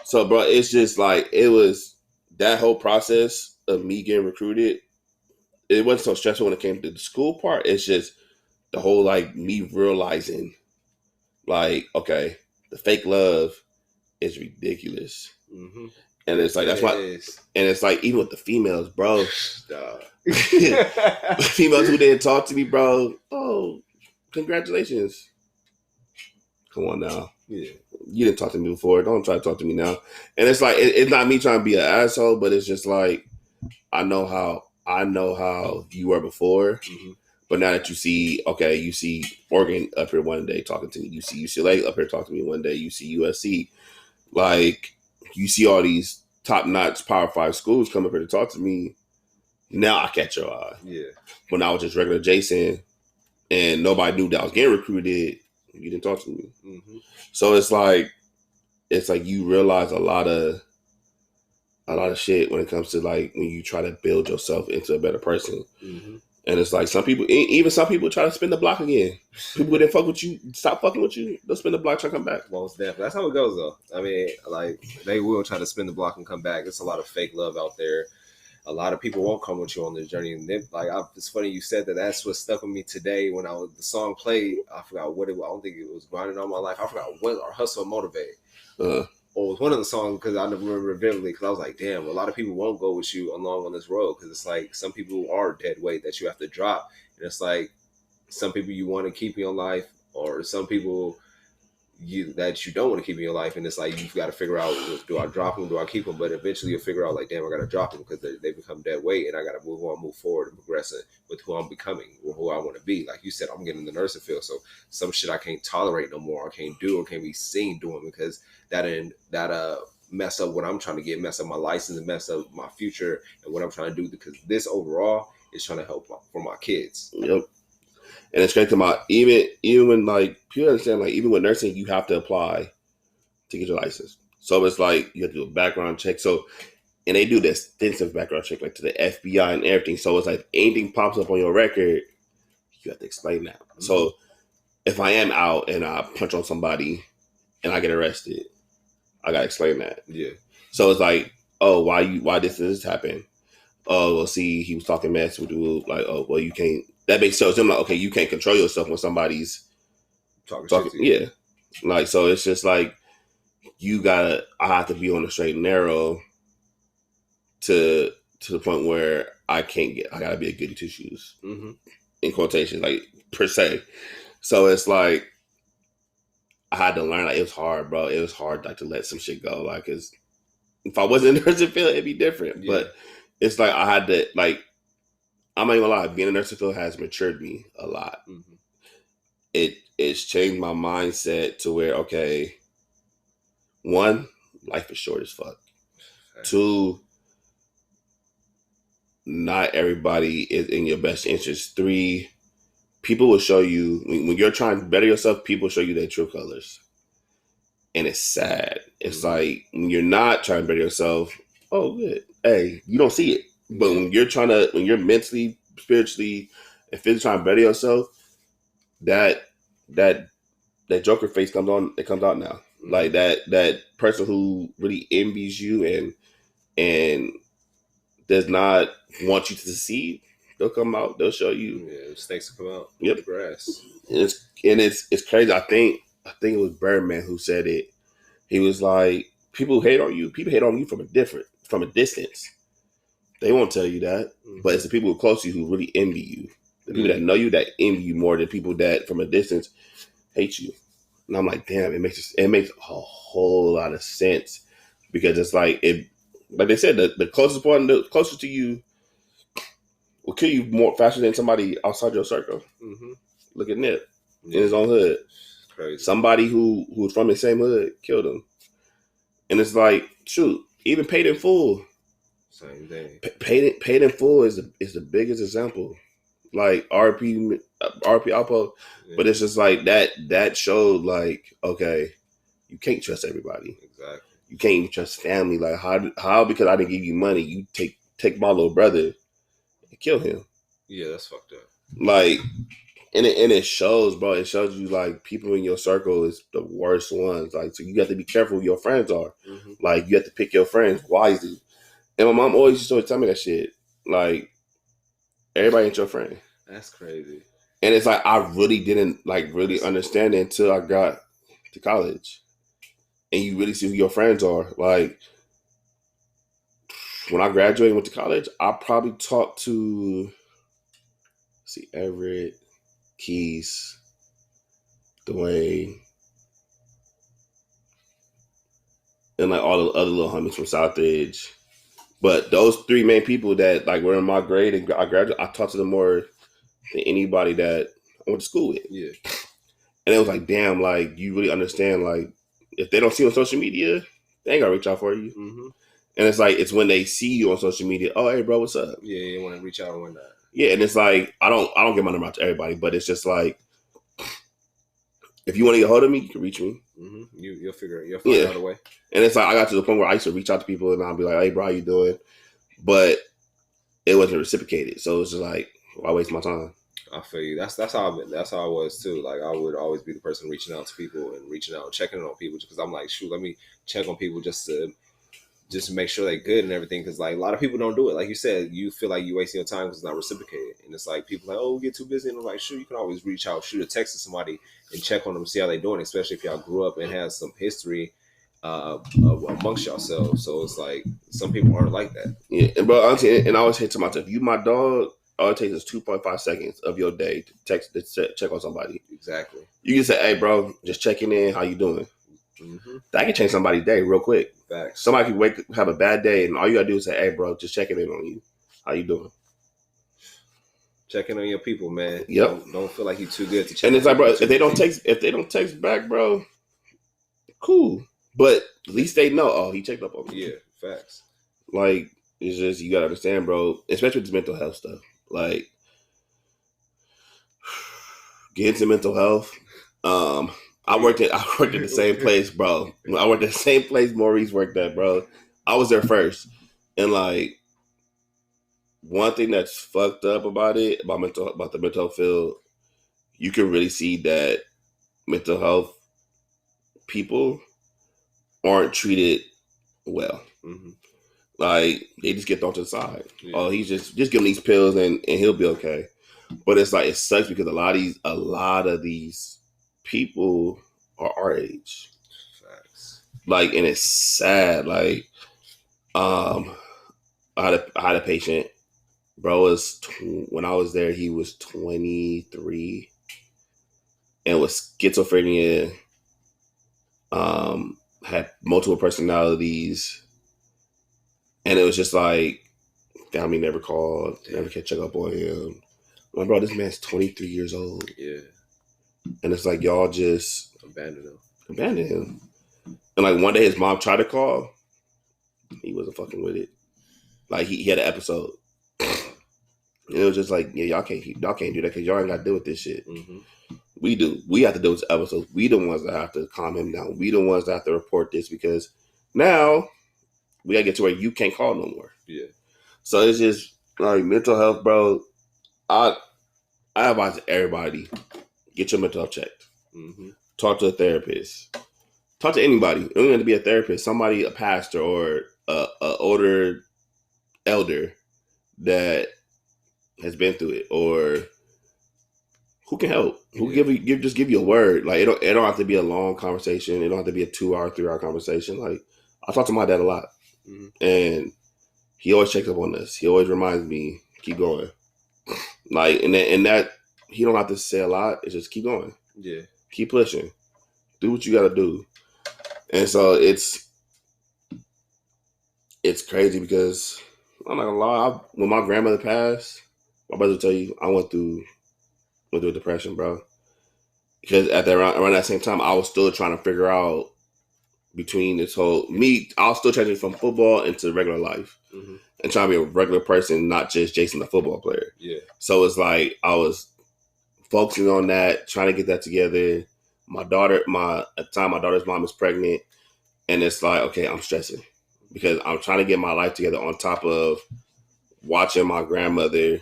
So, bro, it's just like it was that whole process of me getting recruited. It wasn't so stressful when it came to the school part. It's just the whole like me realizing, like, okay, the fake love is ridiculous. Mm-hmm. And it's like, that's why, and it's like, even with the females, bro, females who didn't talk to me, bro, oh, congratulations. Come on now. Yeah. You didn't talk to me before. Don't try to talk to me now. And it's like, it's not me trying to be an asshole, but it's just like, I know how you were before. Mm-hmm. But now that you see Oregon up here one day talking to me, you see UCLA up here talking to me one day, you see USC, like, you see all these top-notch Power 5 schools come up here to talk to me. Now I catch your eye. Yeah. When I was just regular Jayson and nobody knew that I was getting recruited, you didn't talk to me. Mm-hmm. So it's like you realize a lot of shit when it comes to like when you try to build yourself into a better person. Mm-hmm. And it's like some people, even some people try to spin the block again. People who didn't fuck with you, stop fucking with you, they'll spin the block, try to come back. Most definitely. That's how it goes, though. I mean, like, they will try to spin the block and come back. There's a lot of fake love out there. A lot of people won't come with you on this journey. And then, like, it's funny you said that. That's what stuck with me today when the song played. I forgot what it was. I don't think it was Grinding All My Life. I forgot what, or Hustle and Motivate. Or it was one of the songs, because I remember it vividly, because I was like, damn, a lot of people won't go with you along on this road, because it's like some people are dead weight that you have to drop. And it's like some people you want to keep in your life, or some people that you don't want to keep in your life, and it's like you've got to figure out, do I drop them, do I keep them? But eventually you'll figure out, like, damn, I got to drop them because they become dead weight, and I got to move forward and progress with who I'm becoming or who I want to be. Like you said, I'm getting in the nursing field, so some shit I can't tolerate no more, or can't do, or can't be seen doing, because that mess up what I'm trying to get, mess up my license, and mess up my future and what I'm trying to do, because this overall is trying to help for my kids. Yep. And it's great to my even when, like, people understand, like, even with nursing, you have to apply to get your license. So it's like you have to do a background check. So, and they do this extensive background check, like to the FBI and everything. So it's like anything pops up on your record, you have to explain that. Mm-hmm. So if I am out and I punch on somebody and I get arrested, I gotta explain that. Yeah. So it's like, oh, why this happen? Oh, well, see, he was talking mess with you. Like, oh, well, you can't. That makes sense. I'm like, okay, you can't control yourself when somebody's talking. Yeah, like, so it's just like I have to be on the straight and narrow to the point where I gotta be a goody two shoes, mm-hmm. in quotation, like, per se. So it's like I had to learn. Like, it was hard, bro. It was hard, like, to let some shit go. Like, cause if I wasn't in nursing field, it'd be different. Yeah. But it's like I had to, like, I'm not even gonna lie, being in nursing field has matured me a lot. Mm-hmm. It's changed my mindset to where, okay, one, life is short as fuck. Okay. Two, not everybody is in your best interest. Three, people will show you, when you're trying to better yourself, people show you their true colors. And it's sad. It's mm-hmm. like, when you're not trying to better yourself, oh, good. Hey, you don't see it. But when you're mentally, spiritually, and physically trying to better yourself, that Joker face comes on. It comes out now. Mm-hmm. Like that person who really envies you and does not want you to succeed, they'll come out. They'll show you. Yeah, the snakes will come out. Yep. The grass. It's crazy. I think it was Birdman who said it. He was like, people hate on you. People hate on you from a distance. They won't tell you that, mm-hmm. but it's the people who are close to you who really envy you. The people that know you that envy you more than people that from a distance hate you. And I'm like, damn, it makes a whole lot of sense, because it's like they said, the closest one, the closest to you will kill you more faster than somebody outside your circle. Mm-hmm. Look at Nip in his own hood. Crazy. Somebody who was from the same hood killed him, and it's like, shoot, even Paid in Full. Same thing. Paid in Full is the biggest example. Like RP Alpo, yeah. But it's just like that showed, like, okay, you can't trust everybody. Exactly. You can't even trust family. Like, how because I didn't give you money, you take my little brother and kill him. Yeah, that's fucked up. Like, and it shows, bro. It shows you, like, people in your circle is the worst ones. Like, so you have to be careful who your friends are. Mm-hmm. Like, you have to pick your friends wisely. And my mom always used to tell me that shit. Like, everybody ain't your friend. That's crazy. And it's like, I really didn't, like, really understand it until I got to college. And you really see who your friends are. Like, when I graduated and went to college, I probably talked to, Everett, Keys, Dwayne, and, like, all the other little homies from Southridge. But those three main people that, like, were in my grade and I graduated, I talked to them more than anybody that I went to school with. Yeah. And it was like, damn, like, you really understand, like, if they don't see you on social media, they ain't gonna reach out for you. Mm-hmm. And it's like, it's when they see you on social media, oh, hey, bro, what's up? Yeah, you want to reach out and whatnot. Yeah, and it's like, I don't get my number out to everybody, but it's just like, if you want to get a hold of me, you can reach me. Mm-hmm. You'll find out a way. And it's like, I got to the point where I used to reach out to people and I'll be like, hey, bro, how you doing? But it wasn't reciprocated. So it's just like, Why waste my time? I feel you. That's how that's how I was too. Like I would always be the person reaching out to people and reaching out, checking on people, because I'm like, shoot, let me check on people just to make sure they're good and everything. Because like a lot of people don't do it. Like you said, you feel like you wasting your time because it's not reciprocated, and it's like people like, oh, we get too busy, and I'm like, sure, you can always reach out, shoot a text to somebody, and check on them, see how they're doing, especially if y'all grew up and have some history amongst yourselves. So it's like some people aren't like that. Yeah, and bro, honestly, and I always say to myself, you my dog. All it takes is 2.5 seconds of your day to check on somebody. Exactly. You can say, "Hey, bro, just checking in. How you doing?" Mm-hmm. That can change somebody's day real quick. Facts. Somebody can have a bad day, and all you gotta do is say, "Hey, bro, just checking in on you. How you doing?" Checking on your people, man. Yep. Don't feel like you're too good to check. And it's like, bro, if they don't text back, bro, cool. But at least they know. Oh, he checked up on me. Yeah, facts. Like it's just you gotta understand, bro. Especially with this mental health stuff. Like, get into mental health. I worked at the same place, bro. I worked at the same place Maurice worked at, bro. I was there first, and like one thing that's fucked up about the mental health field, you can really see that mental health people aren't treated well. Mm-hmm. Like they just get thrown to the side. Yeah. Oh, he's just give him these pills and he'll be okay. But it's like it sucks because a lot of these people are our age. Facts. Like, and it's sad. Like, I had a patient. Bro when I was there, he was 23 and was schizophrenia. Had multiple personalities. And it was just like, family never called, never could check up on him. My bro, this man's 23 years old. Yeah. And it's like, y'all just abandoned him. And like one day his mom tried to call. He wasn't fucking with it. Like he had an episode. And it was just like, yeah, y'all can't do that because y'all ain't got to deal with this shit. Mm-hmm. We do. We have to deal with the episodes. We the ones that have to calm him down. We the ones that have to report this because now we gotta get to where you can't call no more. Yeah. So it's just like mental health, bro. I advise everybody, get your mental health checked. Mm-hmm. Talk to a therapist. Talk to anybody. You don't have to be a therapist. Somebody, a pastor or a older elder that has been through it, or who can help. Who can give you a word. Like it don't have to be a long conversation. It don't have to be a 2-hour, 3-hour conversation. Like I talk to my dad a lot. Mm-hmm. And he always checks up on us. He always reminds me, keep going. Like, and that he don't have to say a lot. It's just keep going. Yeah. Keep pushing. Do what you got to do. And so it's crazy because I'm not gonna lie. When my grandmother passed, my brother will tell you I went through a depression, bro. Because around that same time, I was still trying to figure out between this whole I was still changing from football into regular life. Mm-hmm. And trying to be a regular person, not just Jayson the football player. Yeah. So it's like I was focusing on that, trying to get that together. At the time my daughter's mom is pregnant, and it's like, okay, I'm stressing because I'm trying to get my life together on top of watching my grandmother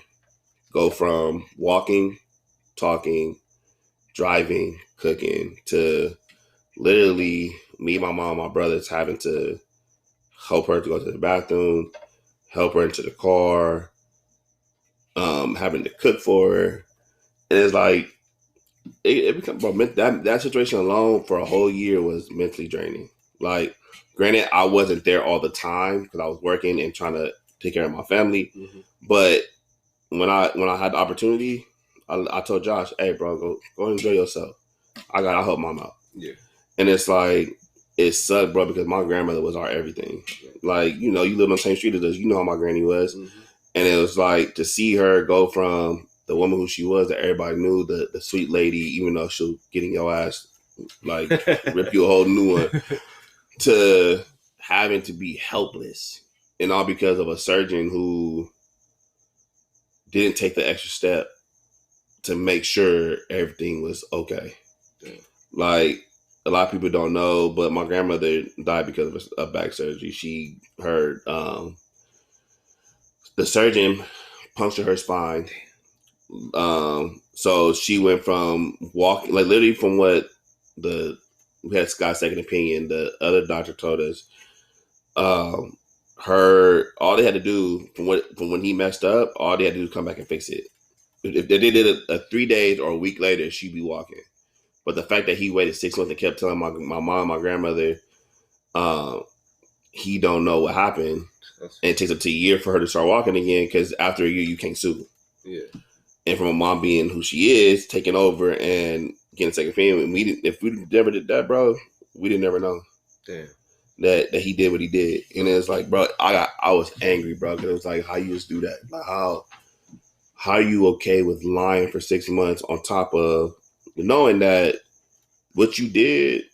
go from walking, talking, driving, cooking to literally me, my mom, my brothers having to help her to go to the bathroom, help her into the car, having to cook for her. And it's like, it becomes, that situation alone for a whole year was mentally draining. Like, granted, I wasn't there all the time because I was working and trying to take care of my family. Mm-hmm. But when I had the opportunity, I told Josh, hey, bro, go enjoy yourself. I'll help mom out. Yeah. And it's like, it sucked, bro, because my grandmother was our everything. Like, you live on the same street as us. You know how my granny was. Mm-hmm. And it was like to see her go from the woman who she was that everybody knew, the sweet lady, even though she was getting your ass, like, rip you a whole new one, to having to be helpless. And all because of a surgeon who didn't take the extra step to make sure everything was okay. Damn. Like, a lot of people don't know, but my grandmother died because of a back surgery. She heard the surgeon punctured her spine, So she went from walking, like literally from what we had Scott's second opinion. The other doctor told us, all they had to do from when he messed up, all they had to do was come back and fix it. If they did it a 3 days or a week later, she'd be walking. But the fact that he waited 6 months and kept telling my mom, my grandmother, he don't know what happened, and it takes up to a year for her to start walking again. Because after a year, you can't sue. Yeah. And from a mom being who she is, taking over and getting a second opinion, if we never did that, bro, we didn't never know. Damn. That he did what he did. And it's like, bro, I was angry, bro, because it was like, how you just do that? Like, how are you okay with lying for 6 months on top of knowing that what you did,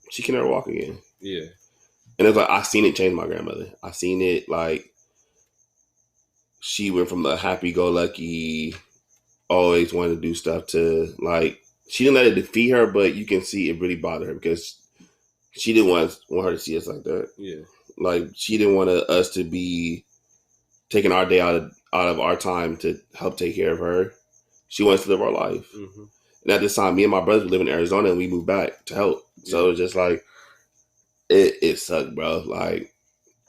she can never walk again? Yeah. And it's like, I seen it change my grandmother. I seen it, like, she went from the happy-go-lucky, always wanted to do stuff to, like, she didn't let it defeat her, but you can see it really bothered her because she didn't want her to see us like that. Yeah. Like, she didn't want us to be taking our day out of our time to help take care of her. She wants to live our life. Mm-hmm. And at this time, me and my brother live in Arizona, and we moved back to help. So it was just like, it sucked, bro. Like,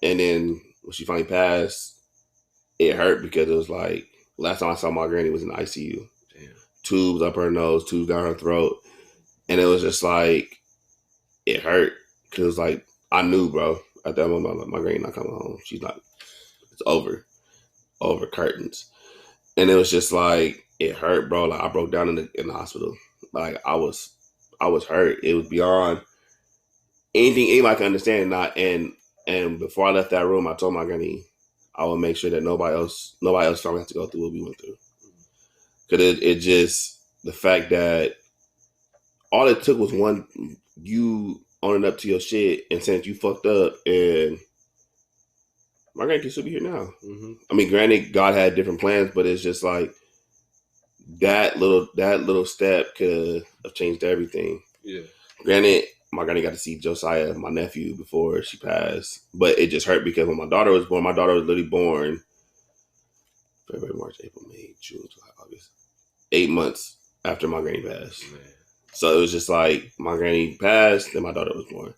and then when she finally passed, it hurt because it was like, last time I saw my granny was in the ICU. Damn. Tubes up her nose, tubes down her throat. And it was just like, it hurt. Because it was like, I knew, bro, at that moment, like, my granny not coming home. She's not, it's over curtains. And it was just like, it hurt, bro. Like, I broke down in the hospital. Like, I was hurt. It was beyond anything anybody can understand. And before I left that room, I told my granny, I would make sure that nobody else family has to go through what we went through. Because it just, the fact that all it took was you owning up to your shit and saying you fucked up, and my granny can still be here now. Mm-hmm. I mean, granted, God had different plans, but it's just like that little step could have changed everything. Yeah. Granted, my granny got to see Josiah, my nephew, before she passed, but it just hurt because when my daughter was born, my daughter was literally born February, March, April, May, June, July, August, 8 months after my granny passed. Man. So it was just like, my granny passed, then my daughter was born.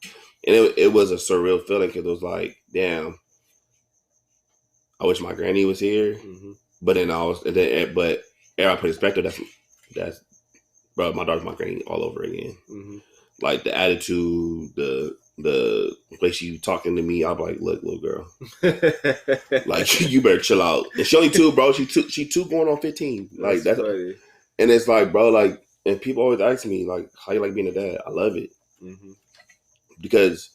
And it was a surreal feeling because it was like, damn, I wish my granny was here. Mm-hmm. But then but I put in perspective, that's bro, my daughter's my granny all over again. Mm-hmm. Like, the attitude, the way she talking to me, I'm like, look, little girl, like, you better chill out. And she only 2, bro. She 2 going on 15. Like, that's funny. And it's like, bro, like, and people always ask me, like, how you like being a dad? I love it. Mm-hmm. Because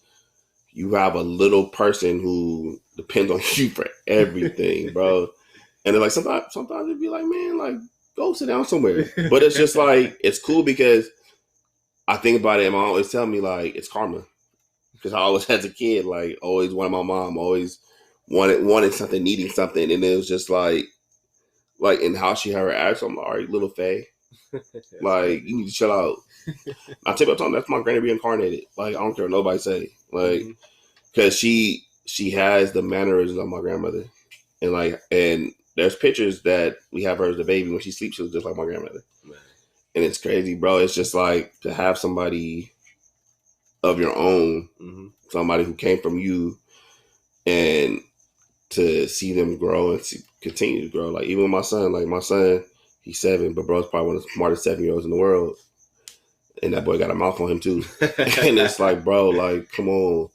you have a little person who depends on you for everything, bro. And they're like, sometimes it'd be like, man, like, go sit down somewhere. But it's just like, it's cool because I think about it, and my mom always tell me, like, it's karma. Because I always, as a kid, like, always wanted my mom, always wanted something, needing something. And it was just like, in how she had her accent, I'm like, all right, little Faye, like, you need to chill out. I tell you about that's my granny reincarnated. Like, I don't care what nobody say. Like, because she has the mannerisms of my grandmother. And, like, and there's pictures that we have her as a baby. When she sleeps, she was just like my grandmother. Man. And it's crazy, bro. It's just like, to have somebody of your own, mm-hmm. somebody who came from you, and to see them grow and continue to grow. Like, even with my son, he's 7, but bro's probably one of the smartest 7-year-olds in the world. And that boy got a mouth on him too. And it's like, bro, like, come on.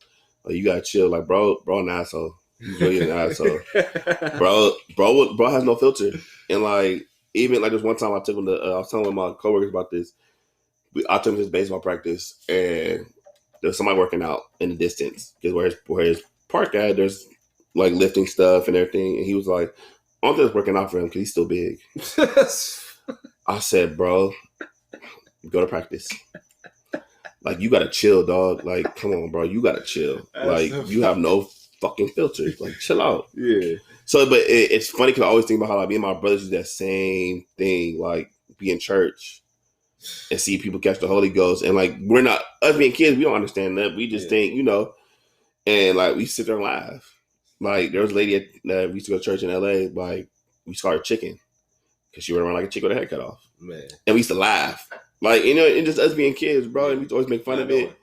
Like, you gotta chill. Like, bro an asshole. He's really an asshole. Bro has no filter. And like, even like this one time I took him to, I was telling my coworkers about this. I took him to his baseball practice, and there was somebody working out in the distance. Because where his park at, there's like lifting stuff and everything. And he was like, I'm just working out for him because he's still big. I said, bro, go to practice. Like, you gotta chill, dog. Like, come on, bro, you gotta chill. Like, you have no fucking filter. Like, chill out. Yeah. So, but it's funny because I always think about how, like, me and my brothers do that same thing. Like, be in church and see people catch the Holy Ghost, and like, we're not, us being kids, we don't understand that. We just think, and like, we sit there and laugh. Like, there was a lady that we used to go to church in LA. Like, we started chicken because she went around like a chick with her head cut off. Man. And we used to laugh. Like, you know, and just us being kids, bro. And we used to always make fun of it.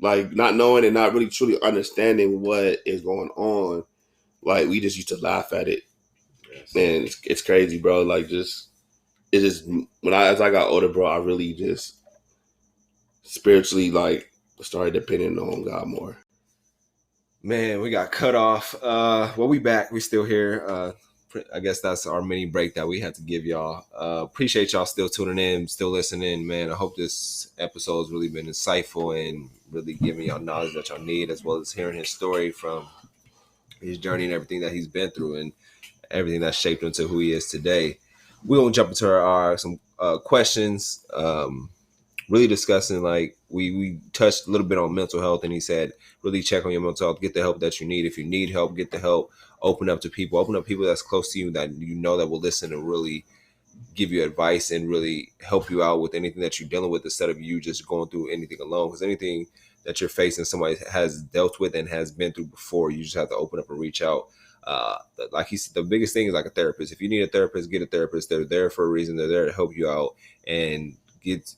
Like, not knowing and not really truly understanding what is going on. Like, we just used to laugh at it. Yes. And it's crazy, bro. Like, as I got older, bro, I really just spiritually, like, started depending on God more. Man, we got cut off. Well, we back. We still here. I guess that's our mini break that we had to give y'all. Appreciate y'all still tuning in, still listening, man. I hope this episode has really been insightful and really giving y'all knowledge that y'all need, as well as hearing his story from his journey and everything that he's been through and everything that shaped him to who he is today. We're going to jump into some questions, really discussing, like, we touched a little bit on mental health, and he said, really check on your mental health, get the help that you need. If you need help, get the help. Open up people that's close to you that you know that will listen and really give you advice and really help you out with anything that you're dealing with, instead of you just going through anything alone. Because anything that you're facing, somebody has dealt with and has been through before. You just have to open up and reach out. Like he said, the biggest thing is like a therapist. If you need a therapist, get a therapist. They're there for a reason. They're there to help you out and get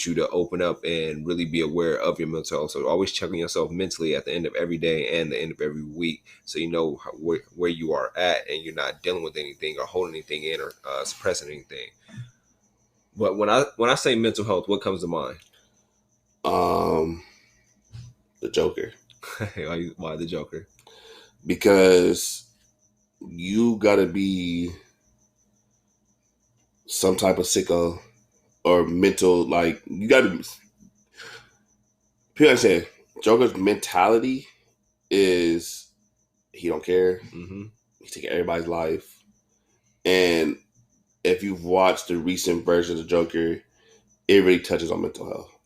you to open up and really be aware of your mental health. So always check on yourself mentally at the end of every day and the end of every week, so you know where you are at and you're not dealing with anything or holding anything in or suppressing anything. But when I say mental health, what comes to mind? The Joker. Why the Joker? Because you gotta be some type of sicko or mental, like, you gotta be. People say Joker's mentality is he don't care. Mm-hmm. He's taking everybody's life. And if you've watched the recent versions of Joker, it really touches on mental health.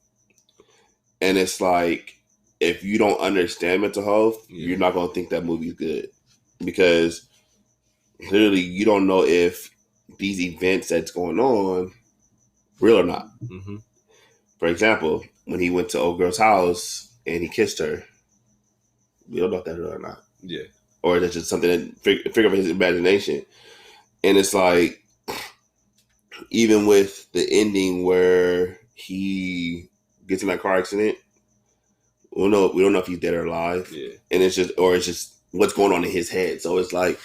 And it's like, if you don't understand mental health, you're not going to think that movie's good. Because literally, you don't know if these events that's going on real or not. Mm-hmm. For example, when he went to old girl's house and he kissed her, we don't know if that's real or not. Yeah. Or that's just something that figure of his imagination. And it's like, even with the ending where he gets in that car accident, we don't know if he's dead or alive. Yeah. And it's just what's going on in his head. So it's like,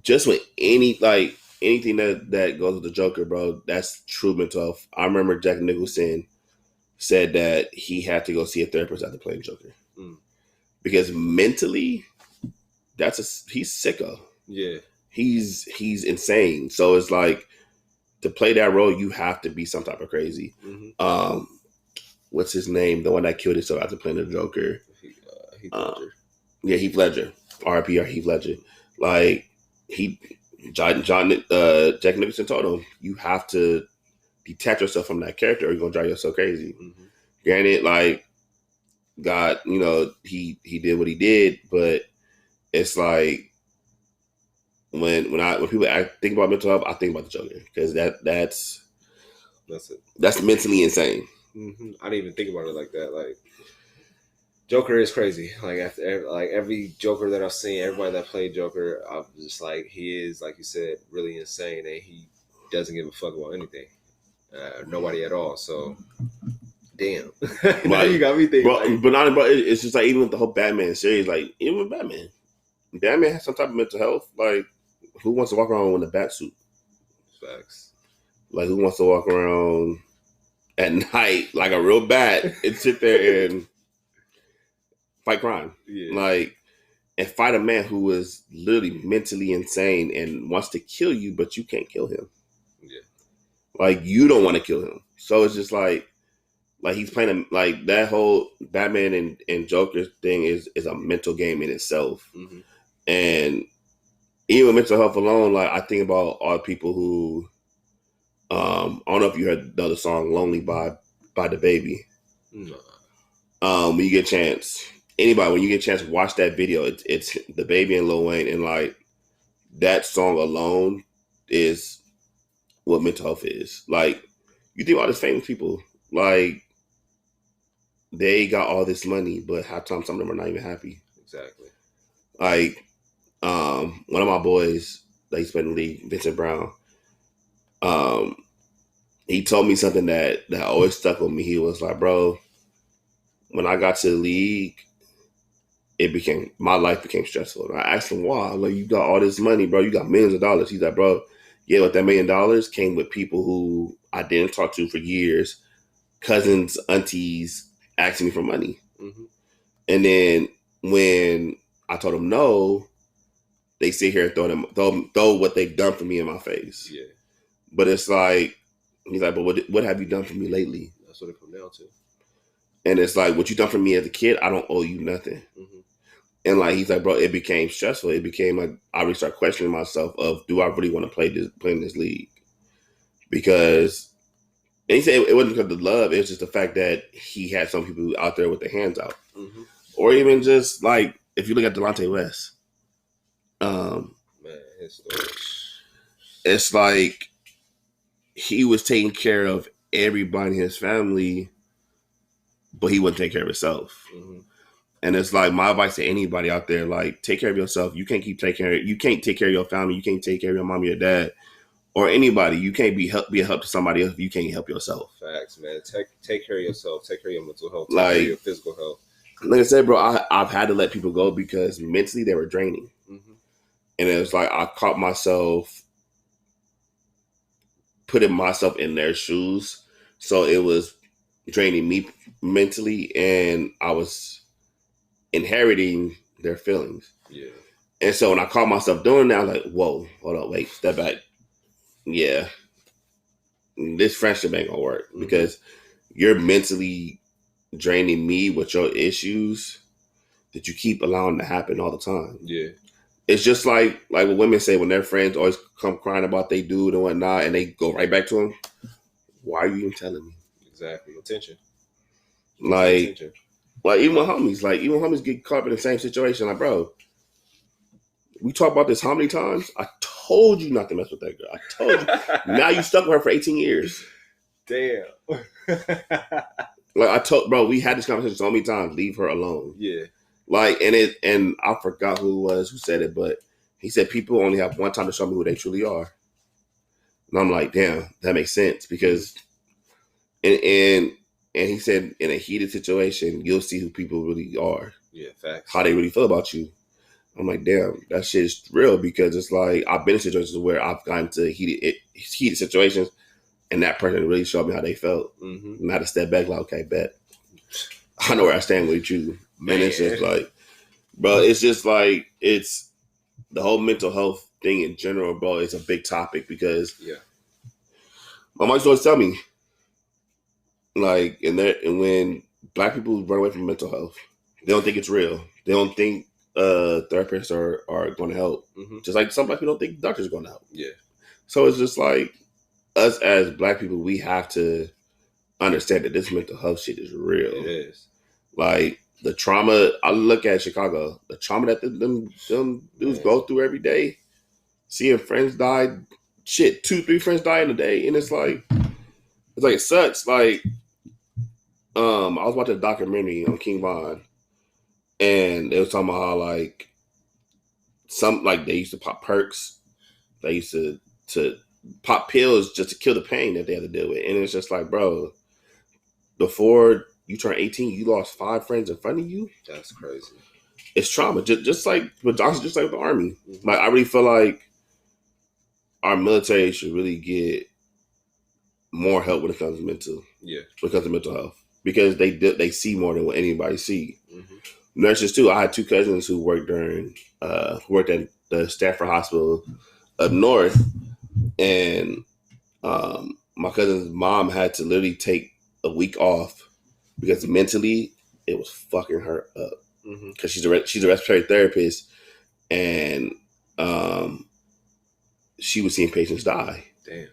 just with anything that goes with the Joker, bro, that's true mental health. I remember Jack Nicholson said that he had to go see a therapist after playing Joker. Because mentally, he's sicko. Yeah. He's insane. So it's like, to play that role, you have to be some type of crazy. Mm-hmm. What's his name? The one that killed himself after playing the Joker. Heath Ledger. Yeah, Heath Ledger. R.I.P. Heath Ledger. Like, Jack Nicholson told him, you have to detach yourself from that character or you're going to drive yourself crazy. Mm-hmm. Granted, like, God, he did what he did, but it's like, when people think about mental health, I think about the Joker, because that's mentally insane. Mm-hmm. I didn't even think about it like that. Like, Joker is crazy. Like, every Joker that I've seen, everybody that played Joker, I'm just like, he is, like you said, really insane, and he doesn't give a fuck about anything, nobody at all. So, damn. Now you got me thinking. But it's just like, even with the whole Batman series, like, even with Batman has some type of mental health. Like, who wants to walk around with a bat suit? Facts. Like, who wants to walk around at night like a real bat and sit there and fight crime? Yeah. Like, and fight a man who is literally mentally insane and wants to kill you, but you can't kill him. Yeah. Like, you don't want to kill him. So it's just like he's playing like that whole Batman and Joker thing is a mental game in itself. Mm-hmm. And even with mental health alone, like, I think about all the people who, I don't know if you heard the other song "Lonely" by the Baby. No. When you get a chance, watch that video. It's the Baby and Lil Wayne, and like, that song alone is what mental health is. Like, you think about these famous people, like, they got all this money, but half the time some of them are not even happy. Exactly. Like, one of my boys, that he's been in the league, Vincent Brown. He told me something that always stuck with me. He was like, bro, when I got to the league, my life became stressful. And I asked him why. I'm like, you got all this money, bro. You got millions of dollars. He's like, bro, yeah, but that $1 million came with people who I didn't talk to for years, cousins, aunties asking me for money. Mm-hmm. And then when I told them no, they sit here and throw what they've done for me in my face. Yeah. But it's like, he's like, but what have you done for me lately? That's what it comes down to. And it's like, what you done for me as a kid, I don't owe you nothing. Mm-hmm. And like, he's like, bro, it became stressful. It became like, I really started questioning myself of, do I really want to play in this league? Because, and he said it wasn't because of the love. It was just the fact that he had some people out there with their hands out. Mm-hmm. Or even just like, if you look at Delonte West, man, his story. It's like he was taking care of everybody in his family, but he wouldn't take care of himself. Mm-hmm. And it's like, my advice to anybody out there, like, take care of yourself. You can't take care of your family. You can't take care of your mom or your dad or anybody. You can't be a help to somebody else if you can't help yourself. Facts, man. Take care of yourself. Take care of your mental health. Take care of your physical health. Like I said, bro, I've had to let people go because mentally they were draining. Mm-hmm. And it was like, I caught myself putting myself in their shoes. So it was draining me mentally, and I was inheriting their feelings. Yeah. And so when I caught myself doing that, I was like, whoa, hold on, wait, step back. Yeah. This friendship ain't gonna work. Mm-hmm. Because you're mentally draining me with your issues that you keep allowing to happen all the time. Yeah. It's just like what women say when their friends always come crying about they dude and whatnot, and they go right back to him. Why are you even telling me? Exactly. Attention. Like even with homies, get caught up in the same situation. Like, bro, we talk about this how many times? I told you not to mess with that girl. I told you. Now you stuck with her for 18 years. Damn. Like, I told, bro, we had this conversation so many times. Leave her alone. Yeah. Like, and I forgot who said it, but he said people only have one time to show me who they truly are. And I'm like, damn, that makes sense, because and he said in a heated situation, you'll see who people really are. Yeah, facts. How they really feel about you. I'm like, damn, that shit is real, because it's like, I've been in situations where I've gotten to heated situations, and that person really showed me how they felt. Mm-hmm. And I had to step back, like, okay, bet. I know where I stand with you. Man. And it's just like, bro, it's just like, it's the whole mental health thing in general, bro. It's a big topic, because my mom always tell me, like, and when Black people run away from mental health, they don't think it's real. They don't think therapists are going to help. Mm-hmm. Just like some Black people don't think doctors are going to help. Yeah. So it's just like, us as Black people, we have to understand that this mental health shit is real. It is. Like, the trauma, I look at Chicago, the trauma that them dudes go through every day, seeing friends die, 2-3 friends die in a day, and it's like it sucks. Like, I was watching a documentary on King Von, and they was talking about how, like, they used to pop perks, they used to pop pills just to kill the pain that they had to deal with, and it's just like, bro, before you turn 18, you lost 5 friends in front of you. That's crazy. It's trauma, just like with Johnson, just like with the Army. Mm-hmm. Like, I really feel like our military should really get more help when it comes to mental health, because they see more than what anybody see. Mm-hmm. Nurses too. I had 2 cousins who worked at the Stafford Hospital up north, and my cousin's mom had to literally take a week off because mentally it was fucking her up. Because she's a respiratory therapist, and she was seeing patients die. Damn.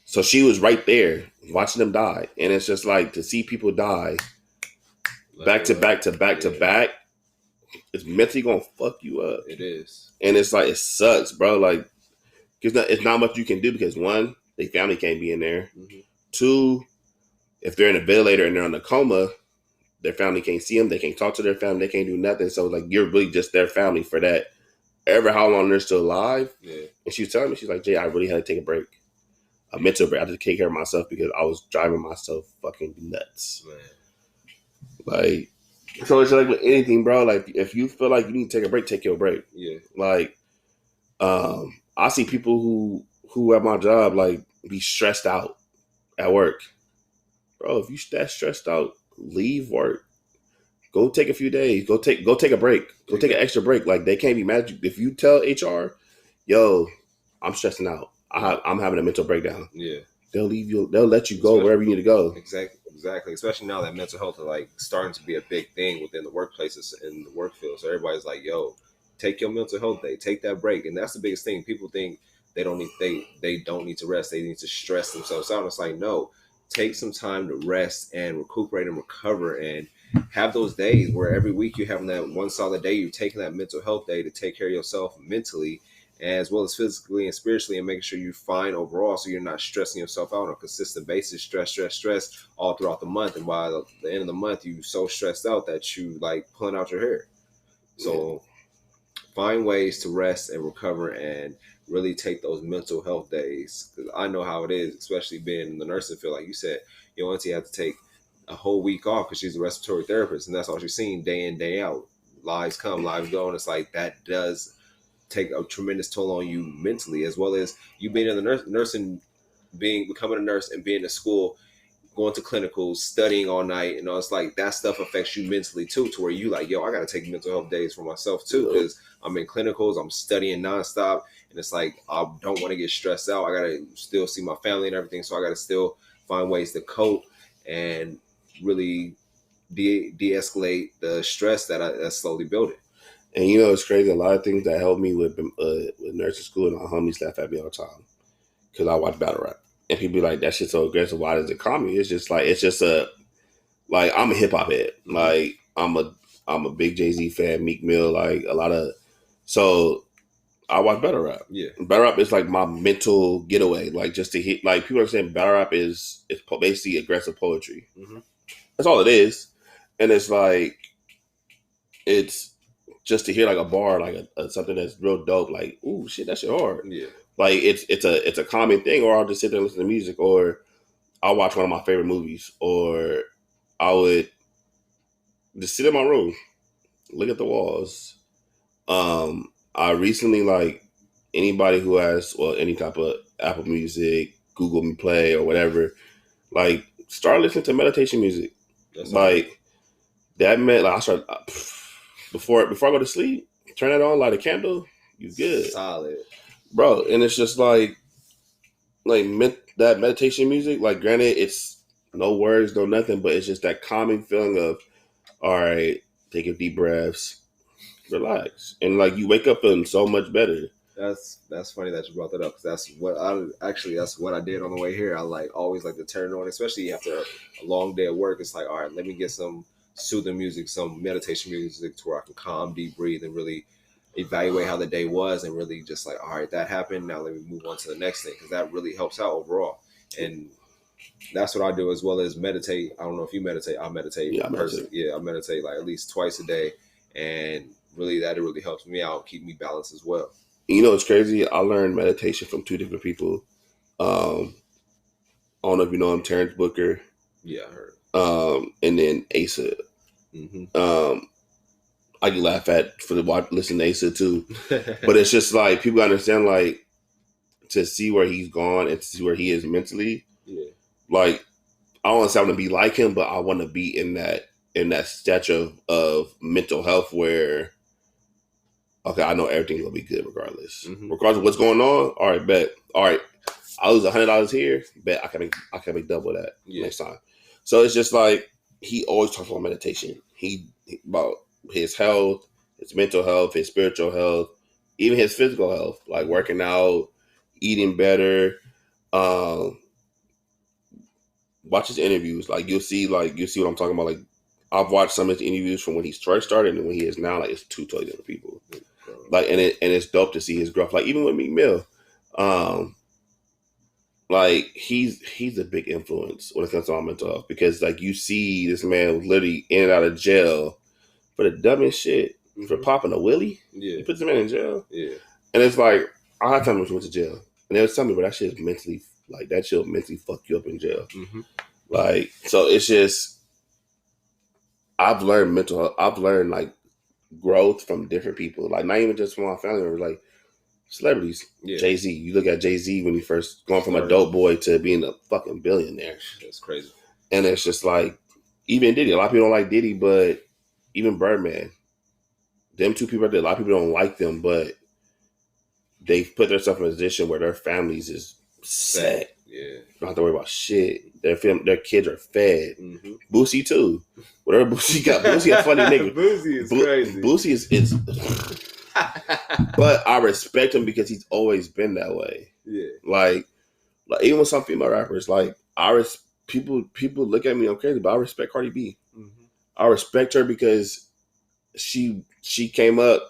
So she was right there watching them die, and it's just like, to see people die back to back to back to back, it's mentally gonna fuck you up. It is, and it's like, it sucks, bro. Like, because it's not much you can do, because 1, their family can't be in there. Mm-hmm. 2, if they're in a ventilator and they're in a coma, their family can't see them. They can't talk to their family. They can't do nothing. So, like, you're really just their family for that ever how long they're still alive. Yeah. And she was telling me, she's like, Jay, I really had to take a break. A mental break. I had to take care of myself because I was driving myself fucking nuts. Man. Like, so it's like with anything, bro. Like, if you feel like you need to take a break, take your break. Yeah. Like, I see people who at my job like be stressed out at work. Bro, if you that stressed out, leave work. Go take a few days. Go take a break. Go take an extra break. Like, they can't be mad at you. If you tell HR, yo, I'm stressing out. I'm having a mental breakdown. Yeah. They'll leave you. They'll let you go wherever you need to go. Exactly. Especially now that mental health is like starting to be a big thing within the workplaces and the work field. So everybody's like, "Yo, take your mental health day. Take that break." And that's the biggest thing. People think they don't need to rest. They need to stress themselves out. It's like, no, take some time to rest and recuperate and recover and have those days where every week you're having that one solid day. You're taking that mental health day to take care of yourself mentally as well as physically and spiritually, and making sure you're fine overall, so you're not stressing yourself out on a consistent basis, stress all throughout the month. And by the end of the month, you're so stressed out that you like pulling out your hair. So find ways to rest and recover and really take those mental health days, because I know how it is, especially being in the nursing field. Like you said, your auntie had to take a whole week off because she's a respiratory therapist, and that's all she's seeing day in, day out. Lives come, lives go, and it's like that does take a tremendous toll on you mentally, as well as you being in the nursing, becoming a nurse and being in school, going to clinicals, studying all night, and it's like that stuff affects you mentally too, to where you like, yo, I gotta take mental health days for myself too, because I'm in clinicals, I'm studying nonstop, and it's like I don't want to get stressed out. I gotta still see my family and everything, so I gotta still find ways to cope and really de-escalate the stress that's slowly building. And you know, it's crazy. A lot of things that helped me with nursing school, and my homies laugh at me all the time because I watch battle rap, and people be like, "That shit's so aggressive. Why does it calm me?" It's just like I'm a hip hop head. Like, I'm a big Jay-Z fan, Meek Mill, like a lot of. So I watch battle rap. Yeah, battle rap is like my mental getaway. Like, just to hit. Like, people are saying battle rap is basically aggressive poetry. Mm-hmm. That's all it is, and it's like it's. Just to hear like a bar, like something that's real dope, like, ooh, shit, that shit hard. Yeah. Like, it's a common thing, or I'll just sit there and listen to music, or I'll watch one of my favorite movies, or I would just sit in my room, look at the walls. I recently, like, anybody who has any type of Apple Music, Google Me Play, or whatever, like, start listening to meditation music. That's like that meant like I start. Before I go to sleep, turn it on, light a candle, you good. Solid. Bro. And it's just like that meditation music, like, granted, it's no words, no nothing, but it's just that calming feeling of, all right, take a deep breaths, relax. And like, you wake up feeling so much better. That's funny that you brought that up, because that's what I did on the way here. I always like to turn it on, especially after a long day of work. It's like, all right, let me get some soothing music, some meditation music, to where I can calm, deep breathe, and really evaluate how the day was, and really just like, all right, that happened. Now let me move on to the next thing, because that really helps out overall. And that's what I do, as well as meditate. I don't know if you meditate. I meditate. Yeah, I meditate. Yeah, I meditate like at least twice a day, and really that really helps me out, keep me balanced as well. You know, it's crazy. I learned meditation from two different people. I don't know if you know him, Terrence Booker. Yeah, I heard. And then Asa. Mm-hmm. I can laugh at for the listen to Asa too, but it's just like, people understand, like, to see where he's gone and to see where he is mentally. Yeah. Like, I don't want to say I want to be like him, but I want to be in that stature of mental health where, okay, I know everything's gonna be good regardless. Mm-hmm. Regardless of what's going on. All right, bet. All right, I lose $100 here. Bet I can make double that next time. So it's just like, he always talks about meditation. He about his health, his mental health, his spiritual health, even his physical health, like working out, eating better. Watch his interviews. Like, you'll see what I'm talking about. Like, I've watched some of his interviews from when he first started and when he is now. Like, it's two totally different people. Like, and it's dope to see his growth. Like, even with Meek Mill, like, he's a big influence when it comes to our mental health, because like, you see this man was literally in and out of jail for the dumbest shit. for popping a willie. Yeah. You put the man in jail. Yeah. And it's like, I had time when she went to jail. And they was telling me, but that shit is mentally, like, that shit will mentally fuck you up in jail. Mm-hmm. Like, so it's just, I've learned like growth from different people. Like, not even just from my family members, like celebrities. Yeah. Jay-Z. You look at Jay-Z when he first going from a dope boy to being a fucking billionaire. That's crazy. And it's just like, even Diddy. A lot of people don't like Diddy, but even Birdman. Them two people, a lot of people don't like them, but they put themselves in a position where their families is set. Yeah. Don't have to worry about shit. Their kids are fed. Mm-hmm. Boosie too. Whatever Boosie got a funny nigga. Boosie is crazy. Boosie is but I respect him because he's always been that way. Yeah. Like even with some female rappers, like people look at me, I'm crazy, but I respect Cardi B. Mm-hmm. I respect her because she came up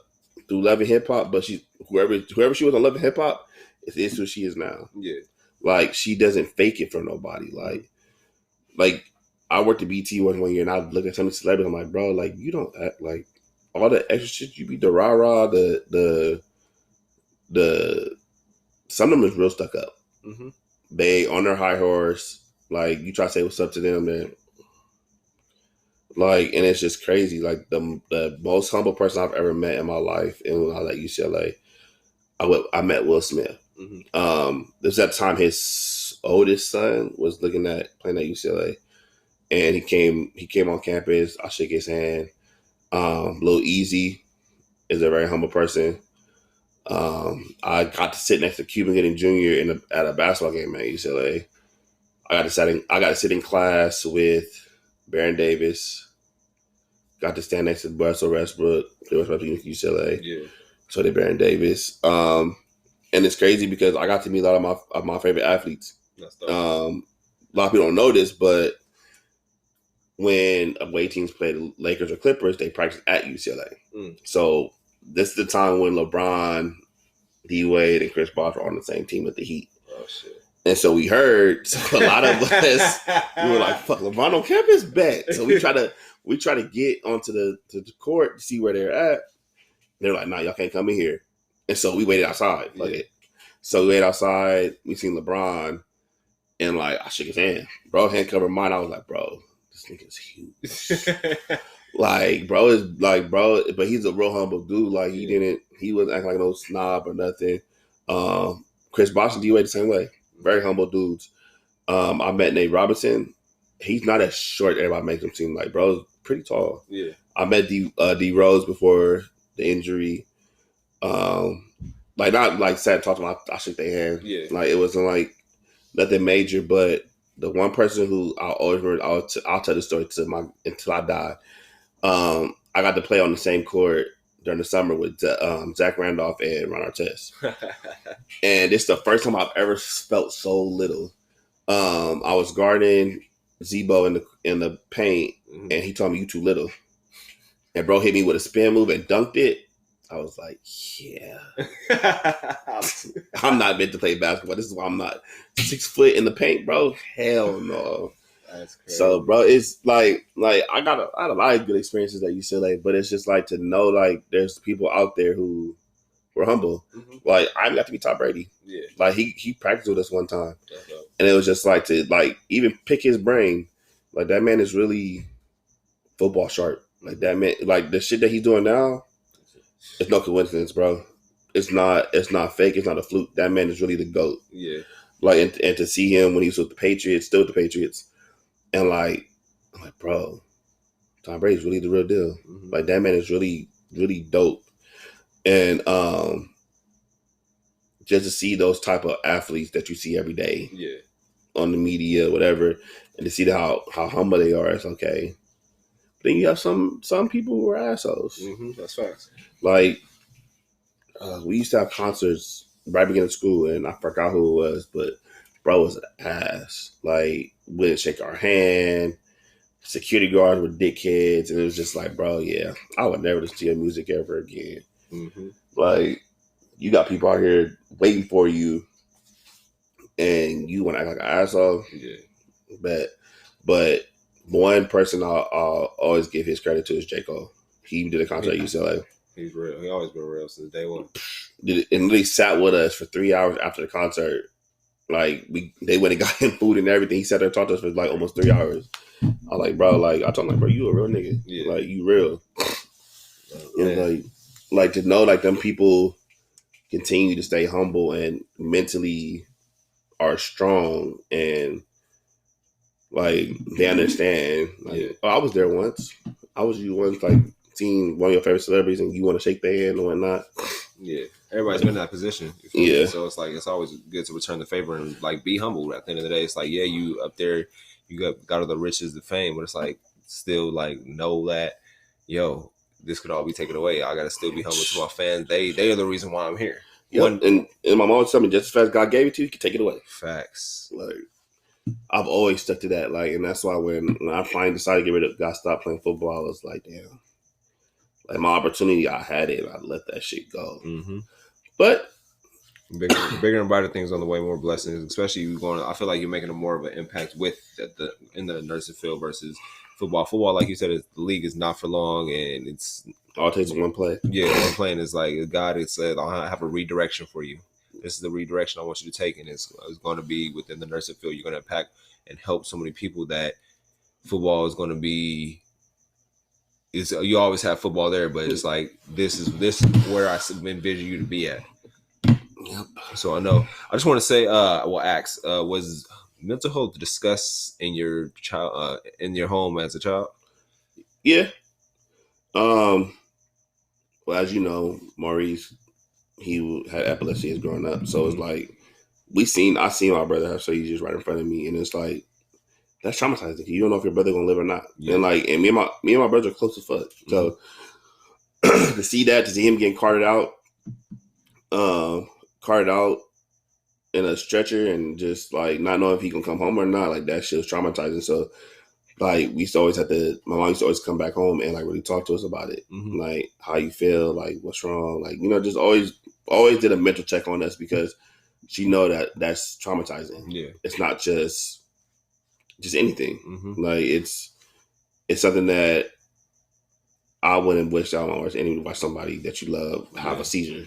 through Love and Hip Hop, but she whoever she was on Love and Hip Hop is who she is now. Yeah. Like, she doesn't fake it for nobody. Like I worked at BT one year, and I look at some of the celebrities. I'm like, bro, like, you don't act like all the extra shit you be the rah rah, the some of them is real stuck up. Mm-hmm. They on their high horse. Like, you try to say what's up to them, and like, and it's just crazy. Like, the most humble person I've ever met in my life, and when I was at UCLA, I met Will Smith. Mm-hmm. This was at the time his oldest son was playing at UCLA, and he came on campus. I shook his hand. Lil Easy is a very humble person. I got to sit next to Cuban Gooding Jr. at a basketball game at UCLA. I got to sit in class with Baron Davis. Got to stand next to Russell Westbrook. They was representing UCLA. Yeah. So did Baron Davis. And it's crazy because I got to meet a lot of my favorite athletes. That's dope. A lot of people don't know this, but when away teams play the Lakers or Clippers, they practice at UCLA. So this is the time when LeBron, D Wade, and Chris Bosh were on the same team with the Heat. Oh shit! And so we heard a lot of us. We were like, "Fuck, LeBron on campus, bet." So we try to get onto the court to see where they're at. They're like, "Nah, y'all can't come in here." And so we waited outside. Fuck it. So we waited outside. We seen LeBron, and like, I shook his hand. Bro, hand covered mine. I was like, "Bro, this nigga's huge." Like, bro is like, bro, but he's a real humble dude. Like, he wasn't acting like no snob or nothing. Chris Bosh and D-Wade the same way. Very humble dudes. I met Nate Robinson. He's not as short as everybody makes him seem like. Bro's pretty tall. Yeah. I met D Rose before the injury. Like, not like sat and talked to him. I shook their hand. Yeah. Like, it wasn't like nothing major, but the one person who I'll always remember, I'll tell the story until I die. I got to play on the same court during the summer with Zach Randolph and Ron Artest. And it's the first time I've ever felt so little. I was guarding Zebo in the paint, and he told me, "You too little." And bro hit me with a spin move and dunked it. I was like, yeah. I'm not meant to play basketball. This is why I'm not 6 foot in the paint, bro. Hell no. That's crazy. So, bro, it's like I had a lot of good experiences at UCLA, but it's just like to know like there's people out there who were humble. Mm-hmm. Like, I got to be Tom Brady. Yeah. Like, he practiced with us one time. And it was just like to like even pick his brain. Like, that man is really football sharp. Like, that man, like the shit that he's doing now, it's no coincidence, bro. It's not fake. It's not a fluke. That man is really the GOAT. Yeah. Like, and to see him when he was with the Patriots, still with the Patriots, and like, I'm like, bro, Tom Brady's really the real deal. Mm-hmm. Like, that man is really, really dope. And just to see those type of athletes that you see every day, on the media, whatever, and to see how humble they are, it's okay. But then you have some people who are assholes. Mm-hmm. That's facts. Like, we used to have concerts right beginning of school, and I forgot who it was, but bro was an ass. Like, wouldn't shake our hand. Security guards were dickheads, and it was just like, bro, yeah, I would never listen to your music ever again. Mm-hmm. Like, you got people out here waiting for you, and you want to act like an asshole. Yeah. But one person I'll always give his credit to is J. Cole. He did a contract at UCLA. He's real. He always been real since day one. And they sat with us for 3 hours after the concert. Like they went and got him food and everything. He sat there and talked to us for like almost 3 hours. I was like, bro, like I told him, like, bro, you a real nigga. Yeah. Like you real. And like to know like them people continue to stay humble and mentally are strong and like they understand. Like, oh, I was there once. I was you once, like seeing one of your favorite celebrities and you want to shake their hand and whatnot. Yeah, everybody's been in that position. Yeah. So it's like it's always good to return the favor and like be humble. At the end of the day, it's like yeah, you up there, you got all the riches, the fame, but it's like still like know that yo, this could all be taken away. I gotta still be humble to my fans. They are the reason why I'm here. Yep. And my mom told me just as fast God gave it to you, you can take it away. Facts. Like I've always stuck to that. Like, and that's why when I finally decided to get rid of, got stopped playing football, I was like, damn. Like my opportunity, I had it. I let that shit go. Mm-hmm. But bigger and brighter things on the way, more blessings. Especially you going. I feel like you're making a more of an impact with in the nursing field versus football. Football, like you said, the league is not for long, and it's all it takes is one play. Yeah, one play, and it's like God had said, "I'll have a redirection for you. This is the redirection I want you to take, and it's going to be within the nursing field. You're going to impact and help so many people that football is going to be." You always have football there, but it's like this is where I envision you to be at. Yep. So I know. I just want to say, ask, was mental health discussed in your child in your home as a child? Yeah. Well, as you know, Maurice, he had epilepsy as growing up, so it's like I seen my brother have seizures right in front of me, and it's like that's traumatizing. You don't know if your brother gonna live or not, and me and my brother are close as fuck. So to see him getting carted out in a stretcher and just like not knowing if he can come home or not, like that shit was traumatizing. So like we used to always my mom used to always come back home and like really talk to us about it. Mm-hmm. Like how you feel, like what's wrong, like, you know, just always did a mental check on us because she know that's traumatizing. Yeah. It's not just anything. Mm-hmm. Like it's something that I wouldn't wish on or anyone watch somebody that you love have a seizure.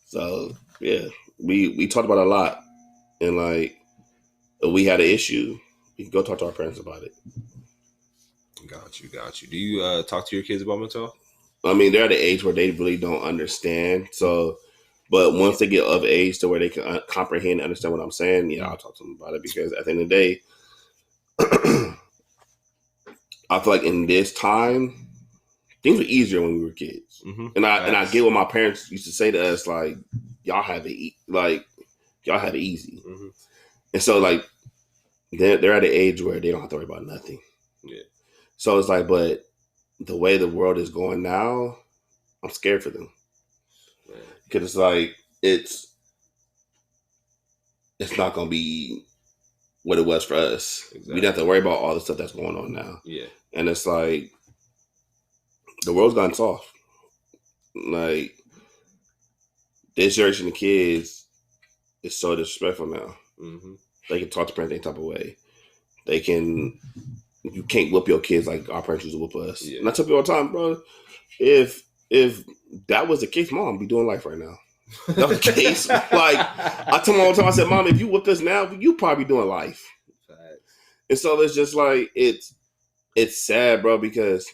So yeah, we talked about it a lot, and like if we had an issue, we can go talk to our parents about it. Got you. Do you talk to your kids about mental health? I mean, they're at an age where they really don't understand. So, but once they get of age to where they can comprehend and understand what I'm saying, yeah, I'll talk to them about it because at the end of the day, I feel like in this time, things were easier when we were kids. Mm-hmm. And I get what my parents used to say to us, like, y'all have it easy. Mm-hmm. And so like they're at an age where they don't have to worry about nothing. Yeah. So it's like, but the way the world is going now, I'm scared for them. Because it's like it's not gonna be what it was for us. Exactly. We don't have to worry about all the stuff that's going on now. Yeah. And it's like the world's gotten soft. Like this generation of kids is so disrespectful now. Mm-hmm. They can talk to parents any type of way. You can't whoop your kids like our parents used to whoop us. Yeah. And I tell people all the time, bro, if that was the case, Mom would be doing life right now. That was the case. Like I tell Mom all the time, I said, Mom, if you whooped us now, you probably be doing life. Right. And so it's just like it's sad, bro, because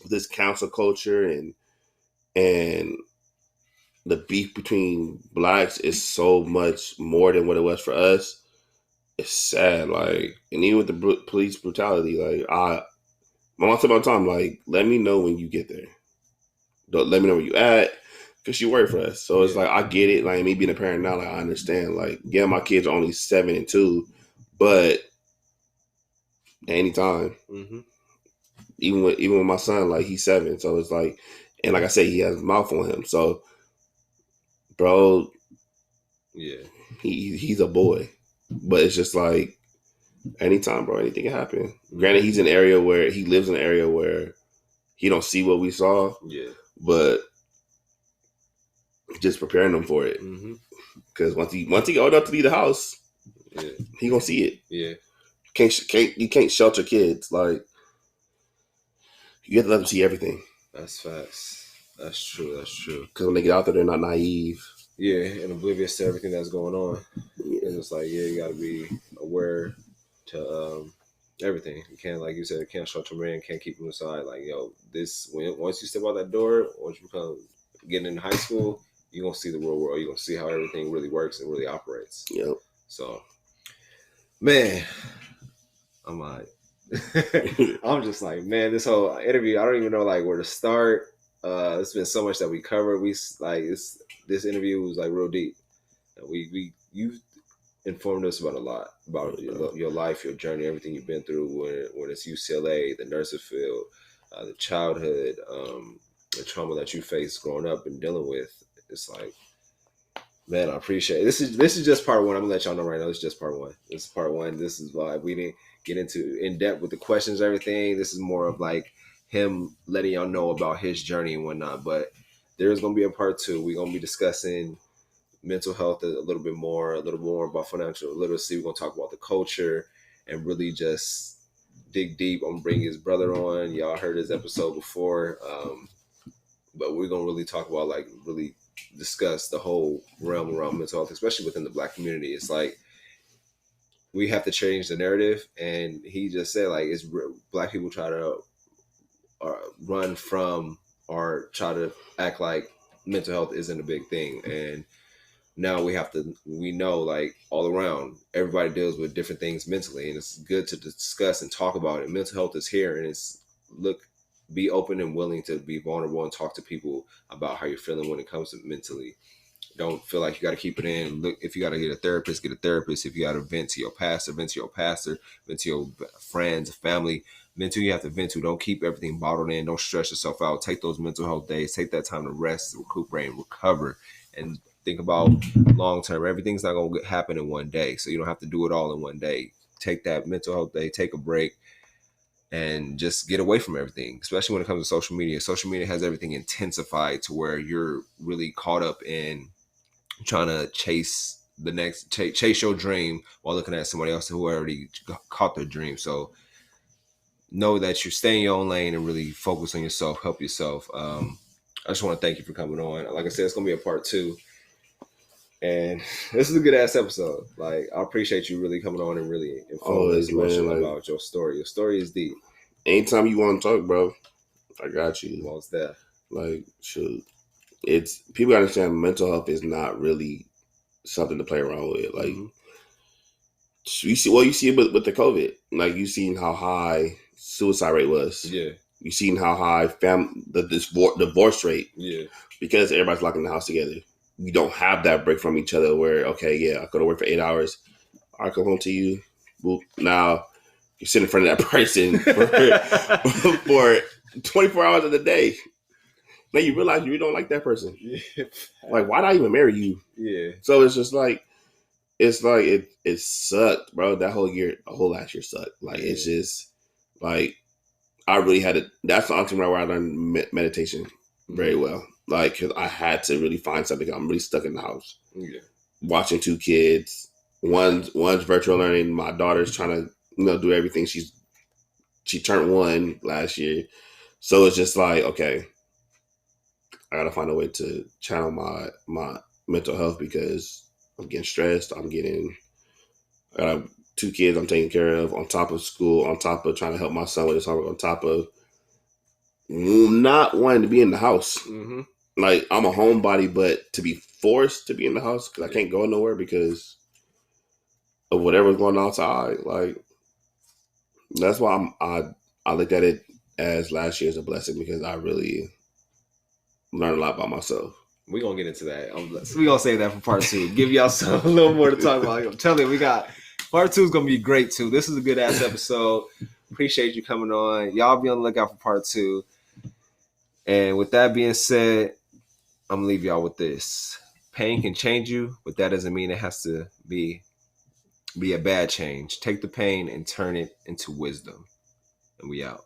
this council culture and the beef between blacks is so much more than what it was for us. It's sad, like, and even with the police brutality, like, my mom said all the time, like, let me know when you get there. Don't let me know where you at, because she worked for us. So it's like, I get it, like, me being a parent now, like, I understand, like, yeah, my kids are only 7 and 2, but anytime, mm-hmm. even with my son, like, he's 7, so it's like, and like I said, he has a mouth on him, so, bro, yeah, he's a boy. But it's just like anytime, bro, anything can happen. Granted, he lives in an area where he don't see what we saw. Yeah. But just preparing them for it. Because once he old enough to leave the house, he gonna see it. Yeah. You can't shelter kids. Like you have to let them see everything. That's facts. That's true. That's true. Because when they get out there, they're not naive. Yeah, and oblivious to everything that's going on. Yeah. And it's like, yeah, you got to be aware to everything. You can't, like you said, can't shut your man, can't keep him aside. Like, yo, once you step out that door, once you become getting into high school, you're gonna see the real world. You're gonna see how everything really works and really operates. Yep. So, man, I'm like, I'm just like, man, this whole interview, I don't even know like where to start. It's been so much that we covered. This interview was like real deep. You informed us about a lot about your life, your journey, everything you've been through when it's UCLA, the nursing field, the childhood, the trauma that you faced growing up and dealing with. It's like, man, I appreciate it. This is just part one. I'm gonna let y'all know right now. This is just part one. This is part one. This is why we didn't get into in depth with the questions, everything. This is more of like him letting y'all know about his journey and whatnot. But there's gonna be a part two. We're gonna be discussing mental health a little more about financial literacy. We're gonna talk about the culture and really just dig deep. I'm gonna bring his brother on. Y'all heard his episode before, but we're gonna really talk about like really discuss the whole realm around mental health, especially within the Black community. It's like we have to change the narrative, and he just said like it's Black people try to run from or try to act like mental health isn't a big thing, and now we know like all around everybody deals with different things mentally, and it's good to discuss and talk about it. Mental health is here, and it's be open and willing to be vulnerable and talk to people about how you're feeling when it comes to mentally. Don't feel like you got to keep it in. Look, if you got to get a therapist, get a therapist. If you got to vent to your pastor, vent to your pastor, vent to your friends, family. Mental, you have to vent to. Don't keep everything bottled in. Don't stress yourself out. Take those mental health days. Take that time to rest, recuperate, and recover. And think about long term. Everything's not going to happen in one day. So you don't have to do it all in one day. Take that mental health day. Take a break. And just get away from everything, especially when it comes to social media. Social media has everything intensified to where you're really caught up in trying to chase your dream while looking at somebody else who already caught their dream. So know that you stay in your own lane and really focus on yourself, help yourself. I just want to thank you for coming on. Like I said, it's going to be a part two. And this is a good ass episode. Like, I appreciate you really coming on and really informing us about your story. Your story is deep. Anytime you want to talk, bro, I got you. Well, it's there. Like, shoot. It's people gotta understand mental health is not really something to play around with. Like, you see it with the COVID. Like, you seen how high suicide rate was. Yeah. You seen how high the divorce rate. Yeah. Because everybody's locked in the house together. We don't have that break from each other where, okay, yeah, I go to work for 8 hours. I come home to you. Well, now you sit in front of that person for 24 hours of the day. Now you realize you don't like that person. Yeah. Like, why did I even marry you? Yeah. So it's just like, it sucked, bro. The whole last year sucked. Like, it's just like, I really had to, that's the only time where I learned meditation very well. Like, cause I had to really find something. I'm really stuck in the house. Yeah. Watching 2 kids. One's virtual learning. My daughter's trying to, do everything. She turned 1 last year. So it's just like, okay, I gotta find a way to channel my mental health because I'm getting stressed. I got 2 kids I'm taking care of on top of school, on top of trying to help my son with his homework, on top of not wanting to be in the house. Mm-hmm. Like, I'm a homebody, but to be forced to be in the house because I can't go nowhere because of whatever's going on outside. Like, that's why I looked at it as last year as a blessing because I really learned a lot about myself. We're going to get into that. We're going to save that for part 2. Give y'all a little more to talk about. I'm telling you, part 2 is going to be great too. This is a good ass episode. Appreciate you coming on. Y'all be on the lookout for part 2. And with that being said, I'm going to leave y'all with this. Pain can change you, but that doesn't mean it has to be a bad change. Take the pain and turn it into wisdom. And we out.